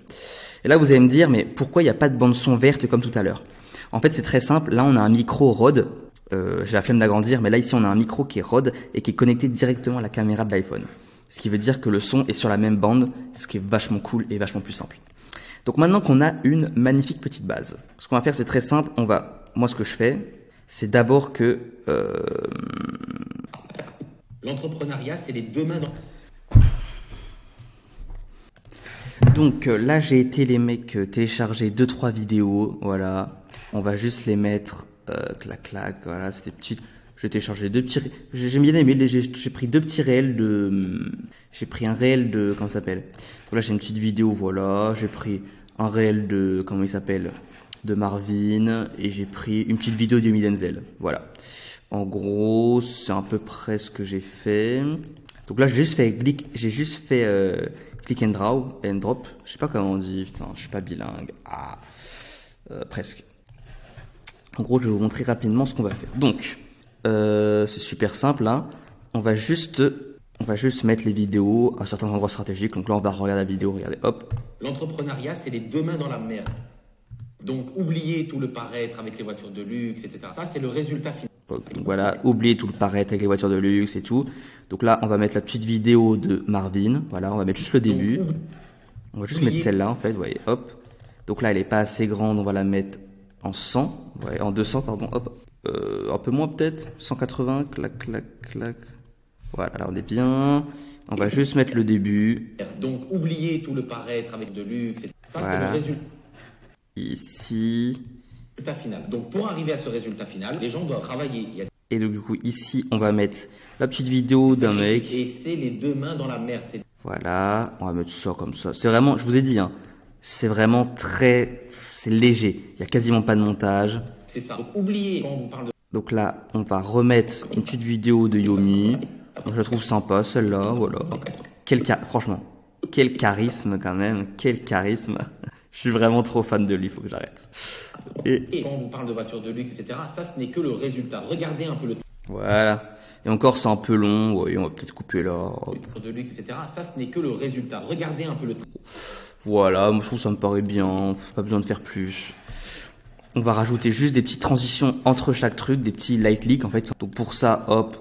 Et là, vous allez me dire, mais pourquoi il n'y a pas de bande son verte comme tout à l'heure? En fait, c'est très simple. Là, on a un micro Rode. J'ai la flemme d'agrandir, mais là, ici, on a un micro qui est Rode et qui est connecté directement à la caméra de l'iPhone. Ce qui veut dire que le son est sur la même bande, ce qui est vachement cool et vachement plus simple. Donc maintenant qu'on a une magnifique petite base, ce qu'on va faire, c'est très simple. Moi, ce que je fais, c'est d'abord que... L'entrepreneuriat, c'est les deux mains dans... Donc là, j'ai été les mecs télécharger 2-3 vidéos, voilà. On va juste les mettre, clac clac, voilà, c'était petites. J'ai téléchargé 2 petits, j'ai bien aimé, j'ai pris 2 petits réels de, j'ai pris un réel de, comment ça s'appelle? Voilà, j'ai une petite vidéo, voilà, j'ai pris un réel de, comment il s'appelle? De Marvin, et j'ai pris une petite vidéo de Yomi Denzel, voilà. En gros, c'est à peu près ce que j'ai fait. Donc là, j'ai juste fait click and drop. Je sais pas comment on dit, putain, je suis pas bilingue. Presque. En gros, je vais vous montrer rapidement ce qu'on va faire. Donc, c'est super simple, hein. On va juste mettre les vidéos à certains endroits stratégiques. Donc là, on va regarder la vidéo, regardez, hop. L'entrepreneuriat, c'est les deux mains dans la merde. Donc, oubliez tout le paraître avec les voitures de luxe, etc. Ça, c'est le résultat final. Donc voilà, oubliez tout le paraître avec les voitures de luxe et tout. Donc là, on va mettre la petite vidéo de Marvin. Voilà, on va mettre juste le début. On va juste mettre celle-là, en fait, vous voyez, hop. Donc là, elle est pas assez grande, on va la mettre en 100, ouais, en 200, pardon, hop. Un peu moins peut-être, 180, clac, clac, clac. Voilà, là on est bien. On va juste mettre le début. Donc, oubliez tout le paraître avec de luxe, etc. Ça, voilà. C'est le résultat. Ici. Final. Donc, pour arriver à ce résultat final, les gens doivent travailler. Et donc, du coup, ici, on va mettre la petite vidéo d'un mec. Et c'est les deux mains dans la merde. Voilà, on va mettre ça comme ça. C'est vraiment, je vous ai dit, hein, c'est vraiment c'est léger. Il y a quasiment pas de montage. C'est ça. Donc, oubliez quand on vous parle de... Donc là, on va remettre une petite vidéo de Yomi. Je la trouve sympa, celle-là, voilà. Franchement, quel charisme quand même, quel charisme. Je suis vraiment trop fan de lui, il faut que j'arrête. Et quand on vous parle de voitures de luxe, etc., ça, ce n'est que le résultat. Regardez un peu le... Voilà. Et encore, c'est un peu long. Oui, on va peut-être couper là. De luxe, etc., ça, ce n'est que le résultat. Regardez un peu le... Voilà, moi je trouve que ça me paraît bien. Pas besoin de faire plus. On va rajouter juste des petites transitions entre chaque truc, des petits light leaks en fait. Donc pour ça, hop,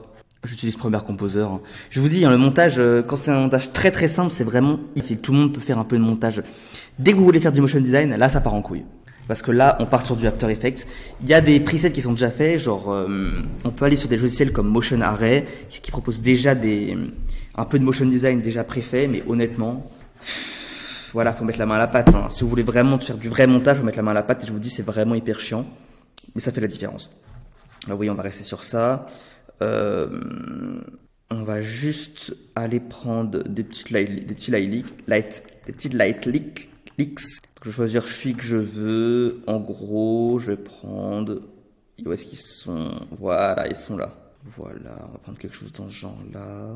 j'utilise Premiere Composer. Je vous dis, hein, le montage, quand c'est un montage très très simple, c'est vraiment easy. Tout le monde peut faire un peu de montage. Dès que vous voulez faire du motion design, là ça part en couille. Parce que là, on part sur du After Effects. Il y a des presets qui sont déjà faits, genre on peut aller sur des logiciels comme Motion Array qui proposent déjà un peu de motion design déjà préfait, mais honnêtement, voilà, faut mettre la main à la pâte. Hein. Si vous voulez vraiment faire du vrai montage, faut mettre la main à la pâte. Et je vous dis, c'est vraiment hyper chiant, mais ça fait la différence. Là, oui, on va rester sur ça. On va juste aller prendre des petites light leaks. Je vais choisir celui que je veux. En gros, je vais prendre... Où est-ce qu'ils sont? Voilà, ils sont là. Voilà, on va prendre quelque chose dans ce genre-là.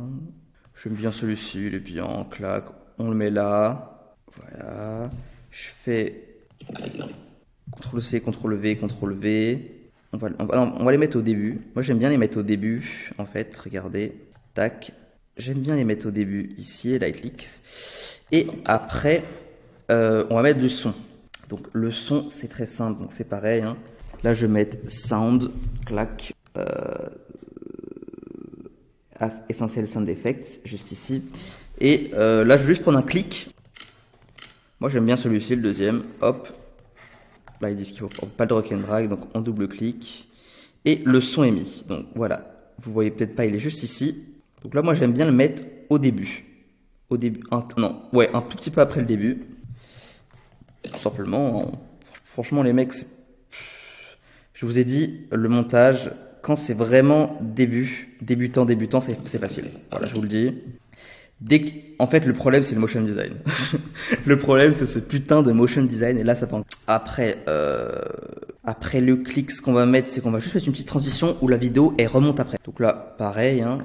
J'aime bien celui-ci, il est bien, clac. On le met là. Voilà. Je fais CTRL-C, CTRL-V, CTRL-V. On va les mettre au début. Moi, j'aime bien les mettre au début, en fait. Regardez. Tac. J'aime bien les mettre au début, ici, Light Leaks. Et après... on va mettre du son. Donc le son, c'est très simple, donc c'est pareil. Hein. Là, je vais mettre Sound, clac, Essential Sound Effects, juste ici. Et là, je vais juste prendre un clic. Moi, j'aime bien celui-ci, le deuxième. Hop. Là, ils disent qu'il ne faut pas de rock and drag, donc on double-clic. Et le son est mis. Donc voilà. Vous voyez peut-être pas, il est juste ici. Donc là, moi, j'aime bien le mettre au début. Au début, un tout petit peu après le début. Tout simplement, franchement les mecs, je vous ai dit, le montage, quand c'est vraiment débutant, c'est facile. Voilà, je vous le dis. En fait, le problème, c'est le motion design. Le problème, c'est ce putain de motion design. Et là, ça prend. Après le clic, ce qu'on va mettre, c'est qu'on va juste mettre une petite transition où la vidéo, elle remonte après. Donc là, pareil, hein.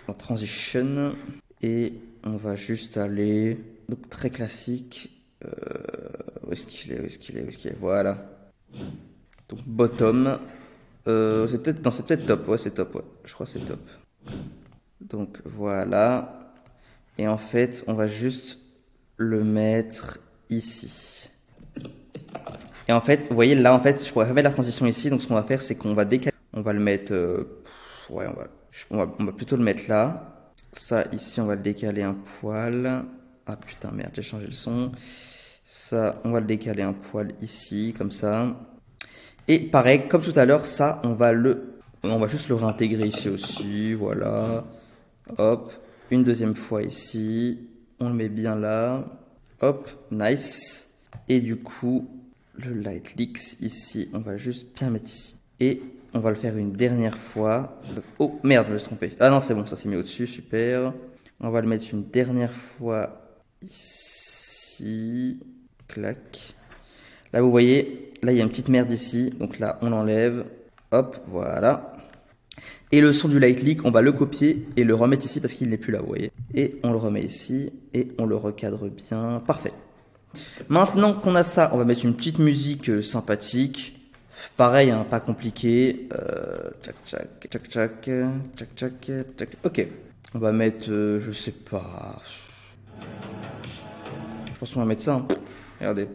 En transition. Et on va juste aller. Donc, très classique. Où est-ce qu'il est? Voilà. Donc, bottom. C'est peut-être top. Ouais, c'est top. Ouais. Je crois que c'est top. Donc, voilà. Et en fait, on va juste le mettre ici. Et en fait, vous voyez, là, en fait, je pourrais remettre la transition ici. Donc, ce qu'on va faire, c'est qu'on va décaler. On va le mettre... ouais, on va plutôt le mettre là. Ça, ici, on va le décaler un poil. Ah, putain, merde, j'ai changé le son. Ça, on va le décaler un poil ici, comme ça. Et pareil, comme tout à l'heure, ça, on va juste le réintégrer ici aussi. Voilà. Hop. Une deuxième fois ici, on le met bien là, hop, nice. Et du coup, le light leaks ici, on va juste bien mettre ici. Et on va le faire une dernière fois. Oh merde, je me suis trompé. Ah non, c'est bon, ça s'est mis au-dessus, super. On va le mettre une dernière fois ici, clac. Là, vous voyez, là, il y a une petite merde ici, donc là, on l'enlève, hop, voilà. Et le son du light leak, on va le copier et le remettre ici parce qu'il n'est plus là, vous voyez. Et on le remet ici et on le recadre bien. Parfait. Maintenant qu'on a ça, on va mettre une petite musique sympathique. Pareil, hein, pas compliqué. Tchac. Ok. On va mettre, je sais pas. Je pense qu'on va mettre ça. Hein. Regardez.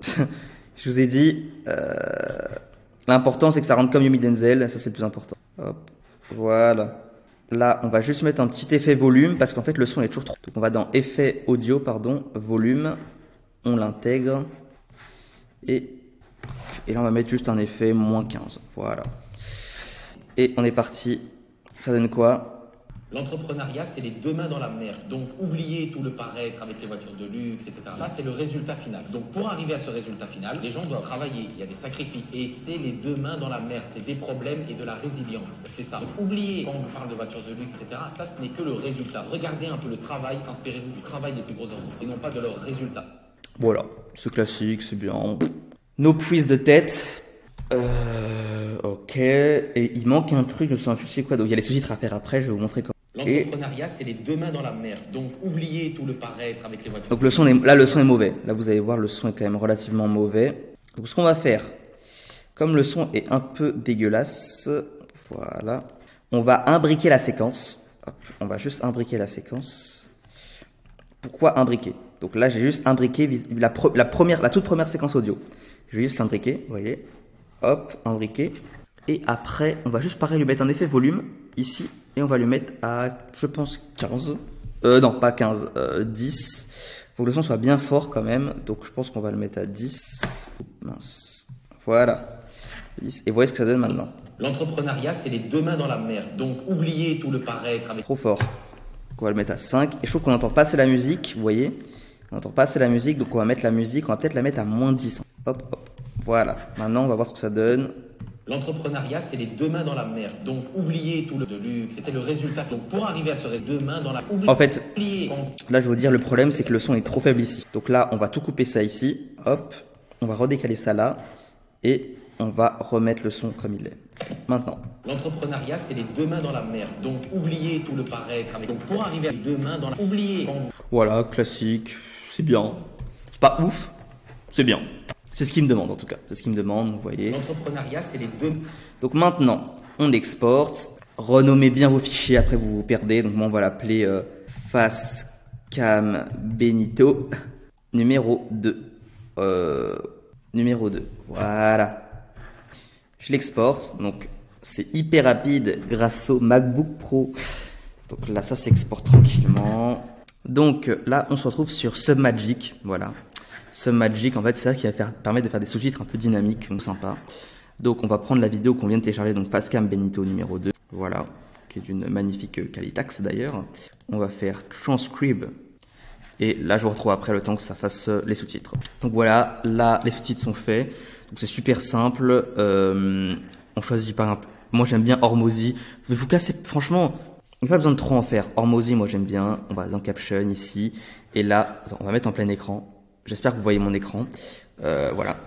Je vous ai dit, l'important c'est que ça rentre comme Yumi Denzel. Ça c'est le plus important. Hop. Voilà. Là, on va juste mettre un petit effet volume parce qu'en fait, le son est toujours trop. Donc, on va dans effet audio, pardon, volume. On l'intègre. Et là, on va mettre juste un effet -15. Voilà. Et on est parti. Ça donne quoi? L'entrepreneuriat, c'est les deux mains dans la mer. Donc, oubliez tout le paraître avec les voitures de luxe, etc. Ça, c'est le résultat final. Donc, pour arriver à ce résultat final, les gens doivent travailler. Il y a des sacrifices. Et c'est les deux mains dans la mer. C'est des problèmes et de la résilience. C'est ça. Donc, oubliez, quand on vous parle de voitures de luxe, etc., ça, ce n'est que le résultat. Regardez un peu le travail. Inspirez-vous du travail des plus grosses entreprises et non pas de leurs résultats. Voilà. C'est classique, c'est bien. Nos prises de tête. Ok. Et il manque un truc, je me souviens plus c'est quoi. Donc, il y a les sous-titres à faire après. Je vais vous montrer comment. L'entrepreneuriat, c'est les deux mains dans la mer. Donc, oubliez tout le paraître avec les voitures. Donc, le son est mauvais. Là, vous allez voir, le son est quand même relativement mauvais. Donc, ce qu'on va faire, comme le son est un peu dégueulasse, voilà, on va imbriquer la séquence. Hop, on va juste imbriquer la séquence. Pourquoi imbriquer? Donc là, j'ai juste imbriqué la toute première séquence audio. Je vais juste l'imbriquer, vous voyez. Hop, imbriquer. Et après, on va juste pareil lui mettre un effet volume ici. Et on va lui mettre à, je pense, 15. Non, pas 15, 10. Faut que le son soit bien fort quand même. Donc je pense qu'on va le mettre à 10. Mince. Voilà. 10. Et vous voyez ce que ça donne maintenant. L'entrepreneuriat, c'est les deux mains dans la mer. Donc oubliez tout le paraître avec... Trop fort. Donc on va le mettre à 5. Et je trouve qu'on n'entend pas assez la musique, vous voyez. On n'entend pas assez la musique, donc on va mettre la musique. On va peut-être la mettre à -10. Hop, hop. Voilà. Maintenant, on va voir ce que ça donne. L'entrepreneuriat, c'est les deux mains dans la mer. Donc, oubliez tout le de luxe. C'est le résultat. Donc, pour arriver à ce résultat, deux mains dans la... En fait, là, je vais vous dire, le problème, c'est que le son est trop faible ici. Donc là, on va tout couper ça ici. Hop. On va redécaler ça là. Et on va remettre le son comme il est. Maintenant. L'entrepreneuriat, c'est les deux mains dans la mer. Donc, oubliez tout le paraître avec... Donc, pour arriver à les deux mains dans la... Oubliez. Voilà, classique. C'est bien. C'est pas ouf. C'est bien. C'est ce qu'il me demande en tout cas. C'est ce qu'il me demande, vous voyez. L'entrepreneuriat, c'est les deux. Donc maintenant, on exporte. Renommez bien vos fichiers, après vous vous perdez. Donc moi, on va l'appeler Facecam Benito numéro 2. Numéro 2. Voilà. Je l'exporte. Donc c'est hyper rapide grâce au MacBook Pro. Donc là, ça s'exporte tranquillement. Donc là, on se retrouve sur Submagic. Voilà. Submagic, en fait, c'est ça qui va permettre de faire des sous-titres un peu dynamiques, donc sympa. Donc, on va prendre la vidéo qu'on vient de télécharger, donc Facecam Benito numéro 2, voilà, qui est d'une magnifique qualitax d'ailleurs. On va faire Transcribe, et là, je vous retrouve après le temps que ça fasse les sous-titres. Donc voilà, là, les sous-titres sont faits, donc c'est super simple. On choisit par un... Moi, j'aime bien Hormozy. Vous cassez, franchement, Il n'y a pas besoin de trop en faire. Hormozy, moi j'aime bien. On va dans Caption ici. Et là, attends, on va mettre en plein écran. J'espère que vous voyez mon écran. Voilà.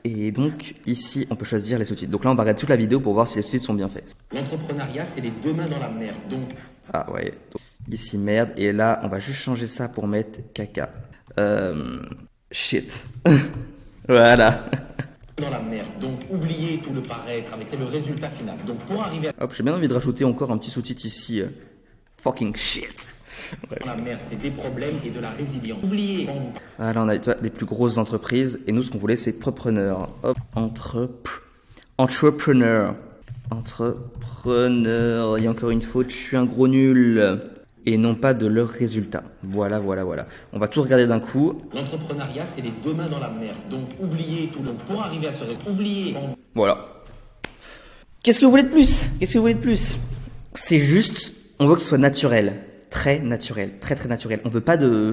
Et donc, ici, on peut choisir les sous-titres. Donc là, on va regarder toute la vidéo pour voir si les sous-titres sont bien faits. L'entrepreneuriat, c'est les deux mains dans la merde. Donc, ah ouais. Donc, ici, merde. Et là, on va juste changer ça pour mettre caca. Shit. Voilà. dans la merde. Donc, oubliez tout le paraître avec le résultat final. Donc, pour arriver à Hop, j'ai bien envie de rajouter encore un petit sous-titre ici. Fucking shit. la merde, c'est des problèmes et de la résilience. Oubliez quand vous Ah, là, on a des plus grosses entreprises. Et nous, ce qu'on voulait, c'est entrepreneur. Hop, entrepreneur. Entrepreneur. Il y a encore une faute, je suis un gros nul. Et non pas de leurs résultats. Voilà, voilà, voilà. On va tout regarder d'un coup. L'entrepreneuriat, c'est les deux mains dans la merde. Donc, oubliez tout. Donc, pour arriver à ce résultat, oubliez quand vous Voilà. Qu'est-ce que vous voulez de plus? Qu'est-ce que vous voulez de plus? C'est juste, on veut que ce soit naturel. Très naturel. Très, très naturel. On veut pas de...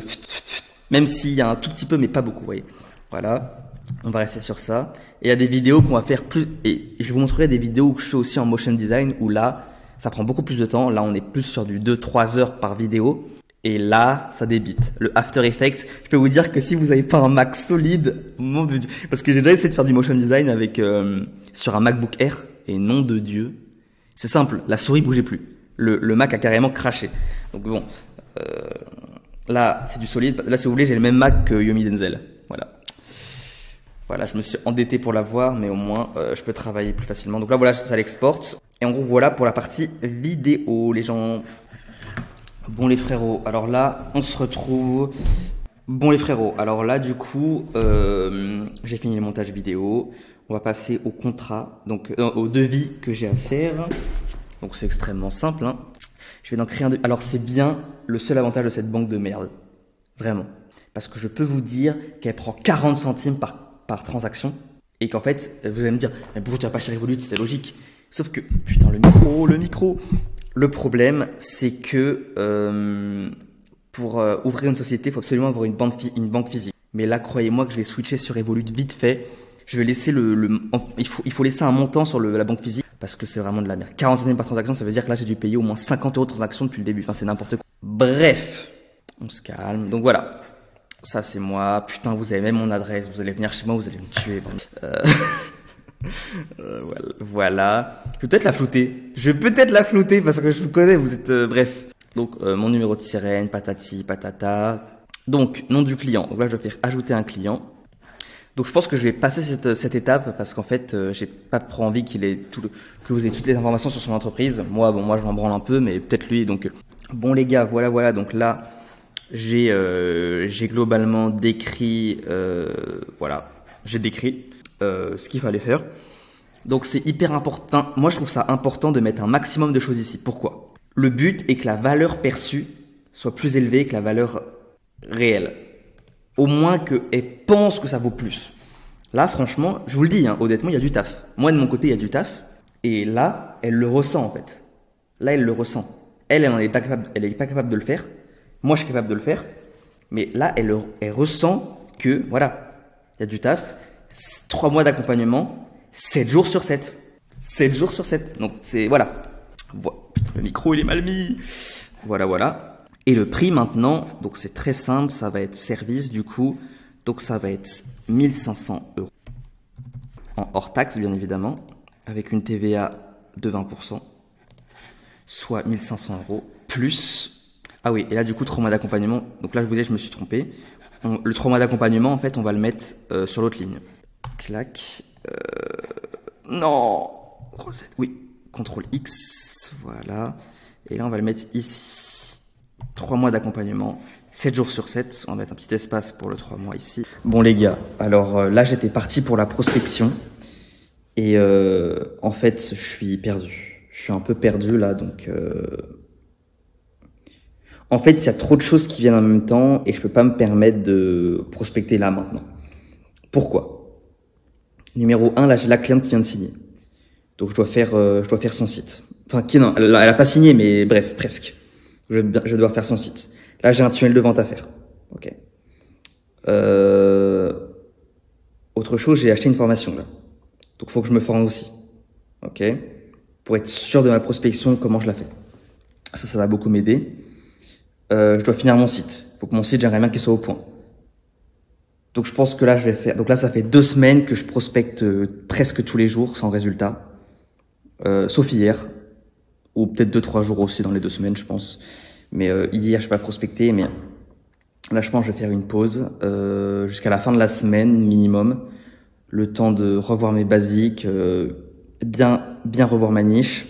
Même s'il y a un tout petit peu, mais pas beaucoup, vous voyez. Voilà. On va rester sur ça. Et il y a des vidéos qu'on va faire plus... Et je vous montrerai des vidéos que je fais aussi en motion design, où là, ça prend beaucoup plus de temps. Là, on est plus sur du 2-3 heures par vidéo. Et là, ça débite. Le After Effects, je peux vous dire que si vous n'avez pas un Mac solide, mon de Dieu. Parce que j'ai déjà essayé de faire du motion design avec sur un MacBook Air. Et nom de Dieu. C'est simple, la souris bougeait plus. Le Mac a carrément craché. Donc bon, là, c'est du solide. Là, si vous voulez, j'ai le même Mac que Yomi Denzel. Voilà. Voilà, je me suis endetté pour l'avoir, mais au moins, je peux travailler plus facilement. Donc là, voilà, ça l'exporte. Et en gros, voilà pour la partie vidéo, les gens. Bon, les frérots. Alors là, on se retrouve. Bon, les frérots. Alors là, du coup, j'ai fini le montage vidéo. On va passer au contrat, donc au devis que j'ai à faire. Donc c'est extrêmement simple. Hein. Je vais en créer un devis. Alors c'est bien le seul avantage de cette banque de merde. Vraiment. Parce que je peux vous dire qu'elle prend 40 centimes par transaction. Et qu'en fait, vous allez me dire, mais pourquoi tu vas pas chez Revolut, c'est logique. Sauf que, putain, le micro. Le problème, c'est que pour ouvrir une société, il faut absolument avoir une banque physique. Mais là, croyez-moi que je vais switcher sur Revolut vite fait. Je vais laisser il faut laisser un montant sur la banque physique parce que c'est vraiment de la merde. 40 centimes par transaction, ça veut dire que là, j'ai dû payer au moins 50 € de transaction depuis le début. Enfin, c'est n'importe quoi. Bref, on se calme. Donc voilà. Ça, c'est moi. Putain, vous avez même mon adresse. Vous allez venir chez moi, vous allez me tuer. Voilà. Je vais peut-être la flouter parce que je vous connais, vous êtes... bref. Donc, mon numéro de sirène, patati, patata. Donc, nom du client. Donc là, je vais faire ajouter un client. Donc, je pense que je vais passer cette étape parce qu'en fait, j'ai pas trop envie que vous ayez toutes les informations sur son entreprise. Moi, je m'en branle un peu, mais peut-être lui. Donc, bon les gars, voilà. Donc là, j'ai globalement décrit, j'ai décrit ce qu'il fallait faire. Donc c'est hyper important. Moi je trouve ça important de mettre un maximum de choses ici. Pourquoi? Le but est que la valeur perçue soit plus élevée que la valeur réelle. Au moins qu'elle pense que ça vaut plus. Là franchement, je vous le dis, hein, honnêtement, il y a du taf. Moi de mon côté, il y a du taf. Et là, elle le ressent en fait. Là, elle le ressent. Elle est pas capable de le faire. Moi, je suis capable de le faire. Mais là, elle ressent que, voilà, il y a du taf. 3 mois d'accompagnement. 7 jours sur 7. 7 jours sur 7. Donc, c'est... Voilà. Putain, le micro, il est mal mis. Voilà. Et le prix, maintenant, donc c'est très simple. Ça va être service, du coup. Donc, ça va être 1 500 €. En hors taxe, bien évidemment. Avec une TVA de 20%. Soit 1 500 € plus... Ah oui, et là, du coup, 3 mois d'accompagnement. Donc là, je vous disais, je me suis trompé. Le 3 mois d'accompagnement, en fait, on va le mettre sur l'autre ligne. Clac. Non. CTRL Z. Oui. CTRL X. Voilà. Et là, on va le mettre ici. 3 mois d'accompagnement. 7 jours sur 7. On va mettre un petit espace pour le 3 mois ici. Bon, les gars. Alors là, j'étais parti pour la prospection. Et en fait, je suis perdu. Je suis un peu perdu là, donc... En fait, il y a trop de choses qui viennent en même temps et je peux pas me permettre de prospecter là maintenant. Pourquoi? Numéro 1, là, j'ai la cliente qui vient de signer. Donc, je dois faire son site. Enfin, non, elle a pas signé, mais bref, presque. Je vais devoir faire son site. Là, j'ai un tunnel de vente à faire. Ok. Autre chose, j'ai acheté une formation, là. Donc, faut que je me forme aussi. Ok. Pour être sûr de ma prospection, comment je la fais. Ça va beaucoup m'aider. Je dois finir mon site. Faut que mon site, j'aimerais bien qu'il soit au point. Donc je pense que là, je vais faire... Donc là, ça fait 2 semaines que je prospecte presque tous les jours sans résultat. Sauf hier. Ou peut-être 2-3 jours aussi dans les 2 semaines, je pense. Mais hier, je n'ai pas prospecté. Mais là, je pense que je vais faire une pause jusqu'à la fin de la semaine minimum. Le temps de revoir mes basiques, bien revoir ma niche.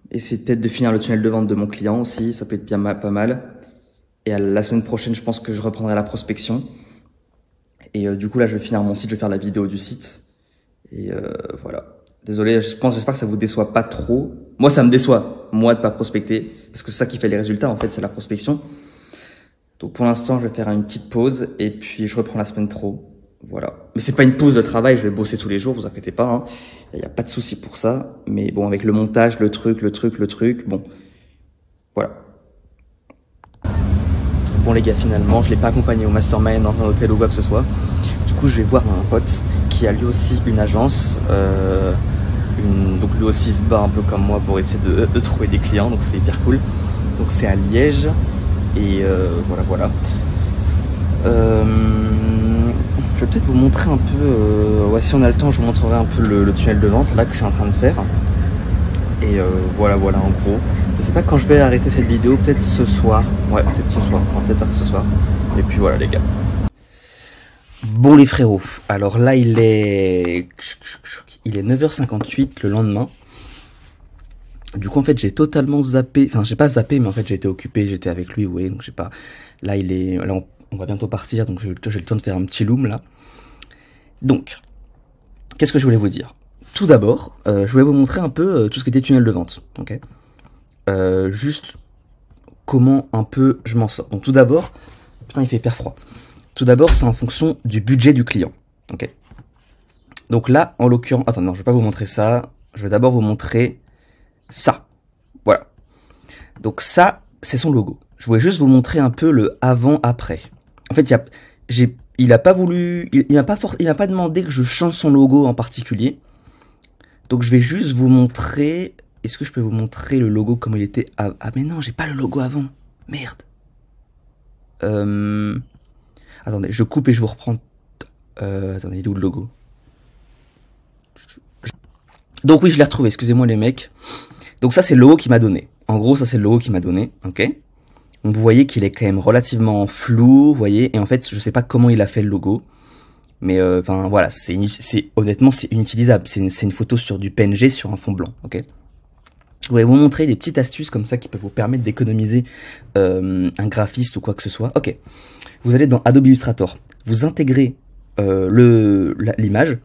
Essayer peut-être de finir le tunnel de vente de mon client aussi, ça peut être pas mal. Et la semaine prochaine, je pense que je reprendrai la prospection. Et du coup, là, je vais finir mon site, je vais faire la vidéo du site. Et voilà. Désolé, j'espère que ça vous déçoit pas trop. Moi, ça me déçoit, moi, de pas prospecter. Parce que c'est ça qui fait les résultats, en fait, c'est la prospection. Donc pour l'instant, je vais faire une petite pause et puis je reprends la semaine pro. Voilà. Mais c'est pas une pause de travail, je vais bosser tous les jours, vous inquiétez pas, hein. Il n'y a pas de souci pour ça. Mais bon, avec le montage, le truc, bon. Voilà. Bon les gars, finalement, je l'ai pas accompagné au mastermind dans un hôtel ou quoi que ce soit. Du coup, je vais voir un pote qui a lui aussi une agence. Donc lui aussi se bat un peu comme moi pour essayer de trouver des clients, donc c'est hyper cool. Donc c'est à Liège. Et voilà. Je vais peut-être vous montrer un peu, ouais, si on a le temps, je vous montrerai un peu le tunnel de vente là que je suis en train de faire. Et voilà en gros. Je sais pas quand je vais arrêter cette vidéo, peut-être ce soir. Ouais, peut-être ce soir. On va peut-être faire ce soir. Et puis voilà les gars. Bon les frérots, alors là il est 9h58 le lendemain. Du coup en fait j'ai totalement zappé, enfin j'ai pas zappé mais en fait j'ai été occupé, j'étais avec lui, ouais, donc j'ai pas. Là on va bientôt partir, donc j'ai le temps de faire un petit loom là. Donc, qu'est-ce que je voulais vous dire? Tout d'abord, je voulais vous montrer un peu tout ce qui était tunnel de vente, ok? Juste comment un peu je m'en sors. Donc tout d'abord, putain il fait hyper froid. Tout d'abord c'est en fonction du budget du client, ok? Donc là en l'occurrence, attends non je vais pas vous montrer ça, je vais d'abord vous montrer ça, voilà. Donc ça c'est son logo. Je voulais juste vous montrer un peu le avant-après. En fait il n'a pas voulu, il m'a pas demandé que je change son logo en particulier. Donc je vais juste vous montrer. Est-ce que je peux vous montrer le logo comme il était avant? Ah mais non, j'ai pas le logo avant. Merde. Attendez, je coupe et je vous reprends. Attendez, il est où le logo? Donc oui, je l'ai retrouvé. Excusez-moi les mecs. Donc ça c'est le logo qu'il m'a donné. En gros, ça c'est le logo qu'il m'a donné. Ok. Donc vous voyez qu'il est quand même relativement flou, vous voyez. Et en fait, je sais pas comment il a fait le logo. Mais enfin voilà, honnêtement c'est inutilisable. C'est une photo sur du PNG sur un fond blanc, ok. Je vais vous montrer des petites astuces comme ça qui peuvent vous permettre d'économiser un graphiste ou quoi que ce soit. Ok, vous allez dans Adobe Illustrator, vous intégrez l'image,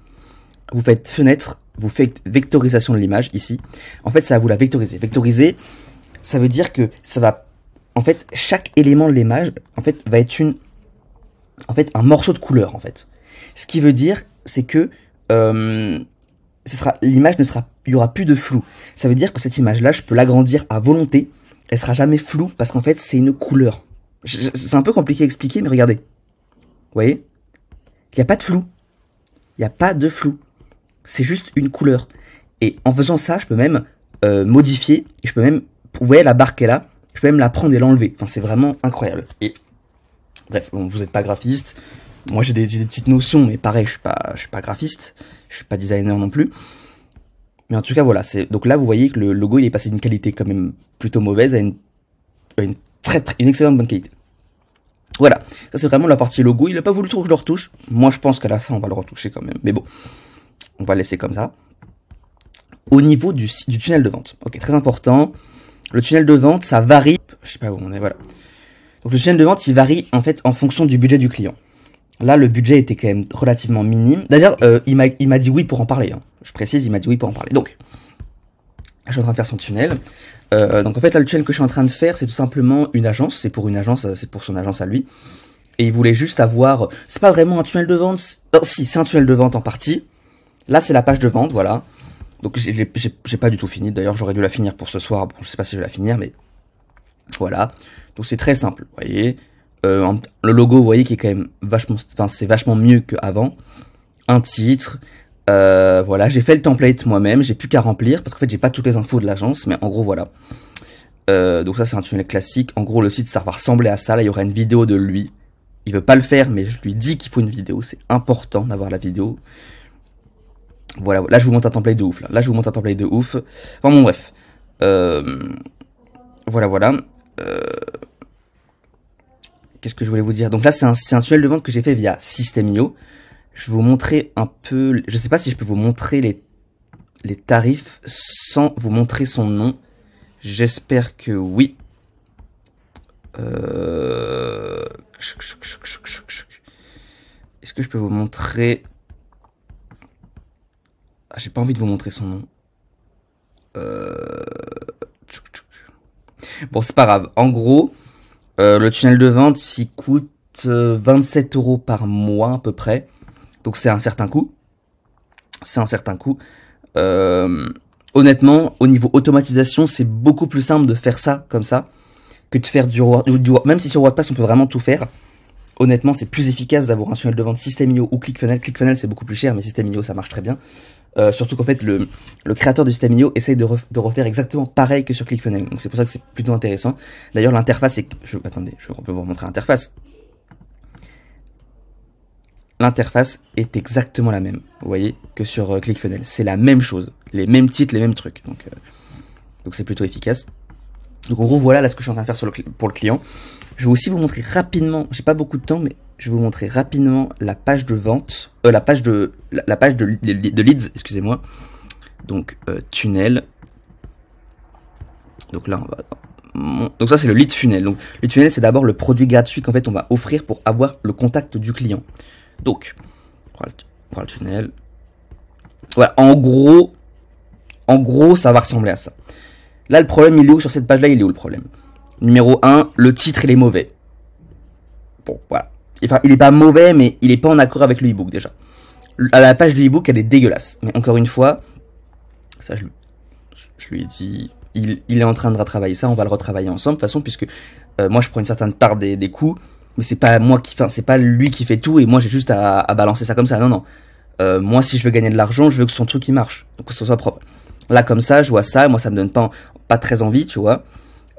vous faites fenêtre, vous faites vectorisation de l'image ici. En fait, ça va vous la vectoriser. Vectoriser, ça veut dire que ça va, en fait, chaque élément de l'image, en fait, va être un morceau de couleur, en fait. Ce qui veut dire, c'est que l'image il y aura plus de flou. Ça veut dire que cette image-là, je peux l'agrandir à volonté. Elle sera jamais floue parce qu'en fait, c'est une couleur. C'est un peu compliqué à expliquer, mais regardez. Vous voyez? Il n'y a pas de flou. Il n'y a pas de flou. C'est juste une couleur. Et en faisant ça, je peux même modifier. Et je peux même, vous voyez la barre qu'elle a, je peux même la prendre et l'enlever. Enfin, c'est vraiment incroyable. Et bref, bon, vous n'êtes pas graphiste. Moi j'ai des petites notions, mais pareil, je suis pas graphiste, je suis pas designer non plus. Mais en tout cas voilà, donc là vous voyez que le logo il est passé d'une qualité quand même plutôt mauvaise à une excellente bonne qualité. Voilà, ça c'est vraiment la partie logo. Il a pas voulu trop que je le retouche. Moi je pense qu'à la fin on va le retoucher quand même, mais bon, on va laisser comme ça. Au niveau du tunnel de vente, ok, très important. Le tunnel de vente ça varie, je sais pas où on est, voilà. Donc le tunnel de vente il varie en fait en fonction du budget du client. Là, le budget était quand même relativement minime. D'ailleurs, il m'a dit oui pour en parler. Hein. Je précise, il m'a dit oui pour en parler. Donc, je suis en train de faire son tunnel. Donc, en fait, là, le tunnel que je suis en train de faire, c'est tout simplement une agence. C'est pour une agence, c'est pour son agence à lui. Et il voulait juste avoir... C'est pas vraiment un tunnel de vente. Si, c'est un tunnel de vente en partie. Là, c'est la page de vente, voilà. Donc, j'ai pas du tout fini. D'ailleurs, j'aurais dû la finir pour ce soir. Bon, je sais pas si je vais la finir, mais... Voilà. Donc, c'est très simple, vous voyez. Le logo, vous voyez, qui est quand même vachement, enfin, c'est vachement mieux qu'avant. Un titre, Voilà, j'ai fait le template moi-même, j'ai plus qu'à remplir, parce qu'en fait j'ai pas toutes les infos de l'agence, mais en gros voilà. Donc ça c'est un tunnel classique, en gros le site ça va ressembler à ça, là il y aura une vidéo de lui. Il veut pas le faire, mais je lui dis qu'il faut une vidéo, c'est important d'avoir la vidéo. Voilà, là je vous montre un template de ouf, là je vous montre un template de ouf. Enfin bon bref. Voilà. Qu'est-ce que je voulais vous dire? Donc là c'est un tunnel de vente que j'ai fait via System.io. Je vais vous montrer un peu, je sais pas si je peux vous montrer les tarifs sans vous montrer son nom. J'espère que oui. Est-ce que je peux vous montrer? Ah, j'ai pas envie de vous montrer son nom. Bon, c'est pas grave. En gros, le tunnel de vente, il coûte 27 € par mois à peu près. Donc c'est un certain coût. Honnêtement, au niveau automatisation, c'est beaucoup plus simple de faire ça comme ça que de faire du même si sur WordPress on peut vraiment tout faire. Honnêtement, c'est plus efficace d'avoir un tunnel de vente System.io ou ClickFunnels. ClickFunnels c'est beaucoup plus cher, mais System.io ça marche très bien. Surtout qu'en fait le créateur de System.io essaye de refaire exactement pareil que sur ClickFunnels. Donc c'est pour ça que c'est plutôt intéressant. D'ailleurs l'interface est... Attendez, je vais vous montrer l'interface. L'interface est exactement la même, vous voyez, que sur ClickFunnels. C'est la même chose, les mêmes titres, les mêmes trucs. Donc c'est plutôt efficace. Donc en gros, voilà là ce que je suis en train de faire pour le client. Je vais aussi vous montrer rapidement, j'ai pas beaucoup de temps, mais je vais vous montrer rapidement la page de vente, la page de leads, excusez-moi. Donc tunnel. Donc là, donc ça c'est le lead funnel. Donc le tunnel c'est d'abord le produit gratuit qu'en fait on va offrir pour avoir le contact du client. Donc, voilà le tunnel. Voilà, en gros, ça va ressembler à ça. Là, le problème, il est où sur cette page-là? Il est où le problème? Numéro 1, le titre, il est mauvais. Bon, voilà. Enfin, il est pas mauvais, mais il est pas en accord avec le e-book, déjà. La page du e-book, elle est dégueulasse. Mais encore une fois, ça, je lui ai dit, il est en train de retravailler ça, on va le retravailler ensemble, de toute façon, puisque moi, je prends une certaine part des coûts. Mais c'est pas moi c'est pas lui qui fait tout et moi j'ai juste à balancer ça comme ça. Non. Moi si je veux gagner de l'argent, je veux que son truc il marche. Donc que ce soit propre. Là comme ça, je vois ça, moi ça me donne pas très envie, tu vois.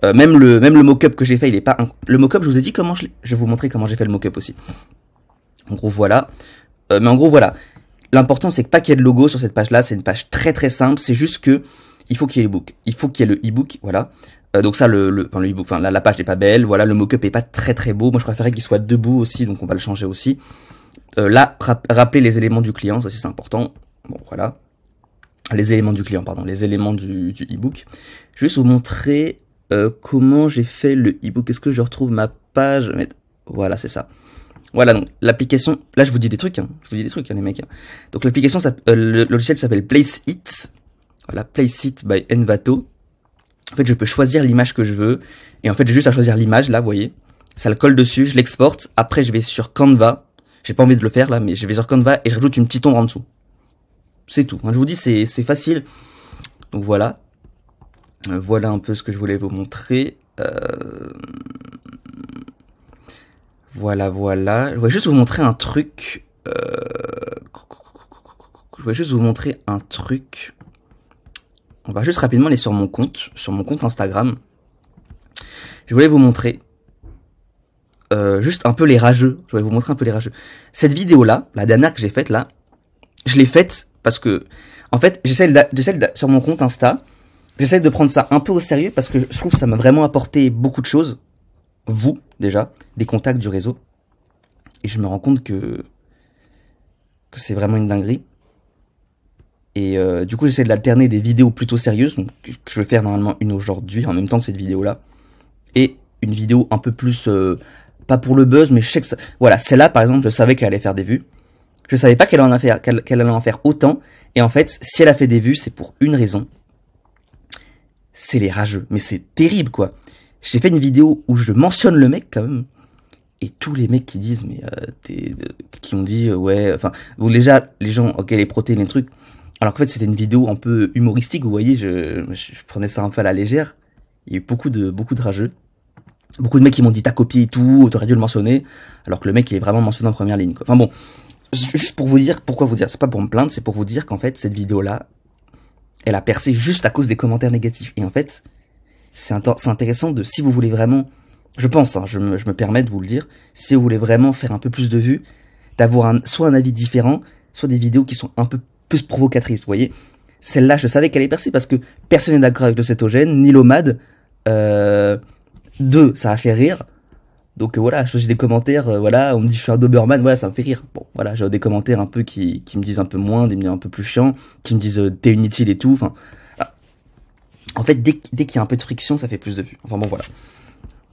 Même le mock-up que j'ai fait, il est pas... Le mock-up, je vous ai dit comment je vais vous montrer comment j'ai fait le mock-up aussi. En gros, voilà. Mais en gros, voilà. L'important, c'est que pas qu'il y ait de logo sur cette page-là. C'est une page très très simple. C'est juste que il faut qu'il y ait l'e-book. Il faut qu'il y ait le e-book, voilà. Donc ça, le e-book, enfin la page n'est pas belle, voilà, le mock-up est pas très très beau. Moi, je préférais qu'il soit debout aussi, donc on va le changer aussi. Là, rappeler les éléments du client, ça aussi c'est important. Bon, voilà. Les éléments du client, pardon, les éléments du e-book. Je vais juste vous montrer comment j'ai fait le e-book. Est-ce que je retrouve ma page? Voilà, c'est ça. Voilà, donc l'application, là je vous dis des trucs, hein, les mecs. Hein. Donc l'application, le logiciel s'appelle Placeit. Voilà, Placeit by Envato. En fait, je peux choisir l'image que je veux. Et en fait, j'ai juste à choisir l'image, là, vous voyez. Ça le colle dessus, je l'exporte. Après, je vais sur Canva. J'ai pas envie de le faire, là, mais je vais sur Canva et je rajoute une petite ombre en dessous. C'est tout. Je vous dis, c'est facile. Donc, voilà. Voilà un peu ce que je voulais vous montrer. Voilà. Je voulais juste vous montrer un truc. On va juste rapidement aller sur mon compte Instagram. Je voulais vous montrer juste un peu les rageux. Je voulais vous montrer un peu les rageux. Cette vidéo-là, la dernière que j'ai faite là, je l'ai faite parce que, en fait, j'essaie sur mon compte Insta, j'essaie de prendre ça un peu au sérieux parce que je trouve que ça m'a vraiment apporté beaucoup de choses. Vous, déjà, des contacts du réseau. Et je me rends compte que c'est vraiment une dinguerie. Et du coup, j'essaie de l'alterner des vidéos plutôt sérieuses, donc je vais faire normalement une aujourd'hui, en même temps que cette vidéo-là, et une vidéo un peu plus, pas pour le buzz, mais je sais que ça... Voilà, celle-là, par exemple, je savais qu'elle allait faire des vues. Je savais pas qu'elle allait en faire autant, et en fait, si elle a fait des vues, c'est pour une raison. C'est les rageux, mais c'est terrible, quoi. J'ai fait une vidéo où je mentionne le mec, quand même, et tous les mecs qui disent, mais qui ont dit, ouais, enfin, bon, déjà, les gens, ok, les protéines, les trucs, alors qu'en fait c'était une vidéo un peu humoristique, vous voyez, je prenais ça un peu à la légère. Il y a eu beaucoup de rageux. Beaucoup de mecs qui m'ont dit t'as copié et tout, t'aurais dû le mentionner, alors que le mec il est vraiment mentionné en première ligne, quoi. Enfin bon, juste pour vous dire, pourquoi vous dire, c'est pas pour me plaindre, c'est pour vous dire qu'en fait, cette vidéo-là, elle a percé juste à cause des commentaires négatifs. Et en fait, c'est intéressant de, si vous voulez vraiment, je pense, hein, je me permets de vous le dire, si vous voulez vraiment faire un peu plus de vues, d'avoir soit un avis différent, soit des vidéos qui sont un peu plus provocatrices, vous voyez. Celle-là, je savais qu'elle allait percer parce que personne n'est d'accord avec le cétogène, ni l'OMAD. 2, ça a fait rire. Donc voilà, j'ai des commentaires, voilà, on me dit je suis un Doberman, voilà, ça me fait rire. Bon, voilà, j'ai des commentaires un peu qui me disent un peu moins, des me disent un peu plus chiants, qui me disent t'es inutile et tout, enfin... Voilà. En fait, dès qu'il y a un peu de friction, ça fait plus de vues. Enfin bon, voilà.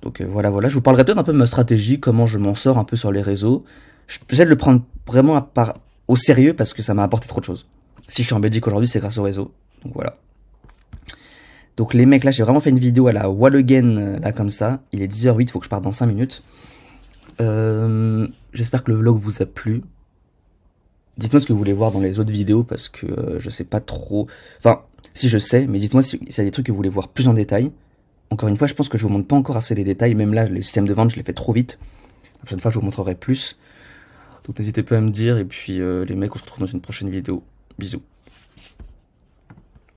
Donc voilà, je vous parlerai peut-être un peu de ma stratégie, comment je m'en sors un peu sur les réseaux. Je peux peut-être le prendre vraiment au sérieux parce que ça m'a apporté trop de choses. Si je suis en Belgique aujourd'hui, c'est grâce au réseau. Donc voilà. Donc les mecs, là, j'ai vraiment fait une vidéo à la wall again, là, comme ça. Il est 10h08, faut que je parte dans 5 minutes. J'espère que le vlog vous a plu. Dites-moi ce que vous voulez voir dans les autres vidéos, parce que je sais pas trop... Enfin, si je sais, mais dites-moi s'il y a des trucs que vous voulez voir plus en détail. Encore une fois, je pense que je vous montre pas encore assez les détails. Même là, le système de vente, je l'ai fait trop vite. La prochaine fois, je vous montrerai plus. Donc n'hésitez pas à me dire. Et puis les mecs, on se retrouve dans une prochaine vidéo. Bisous.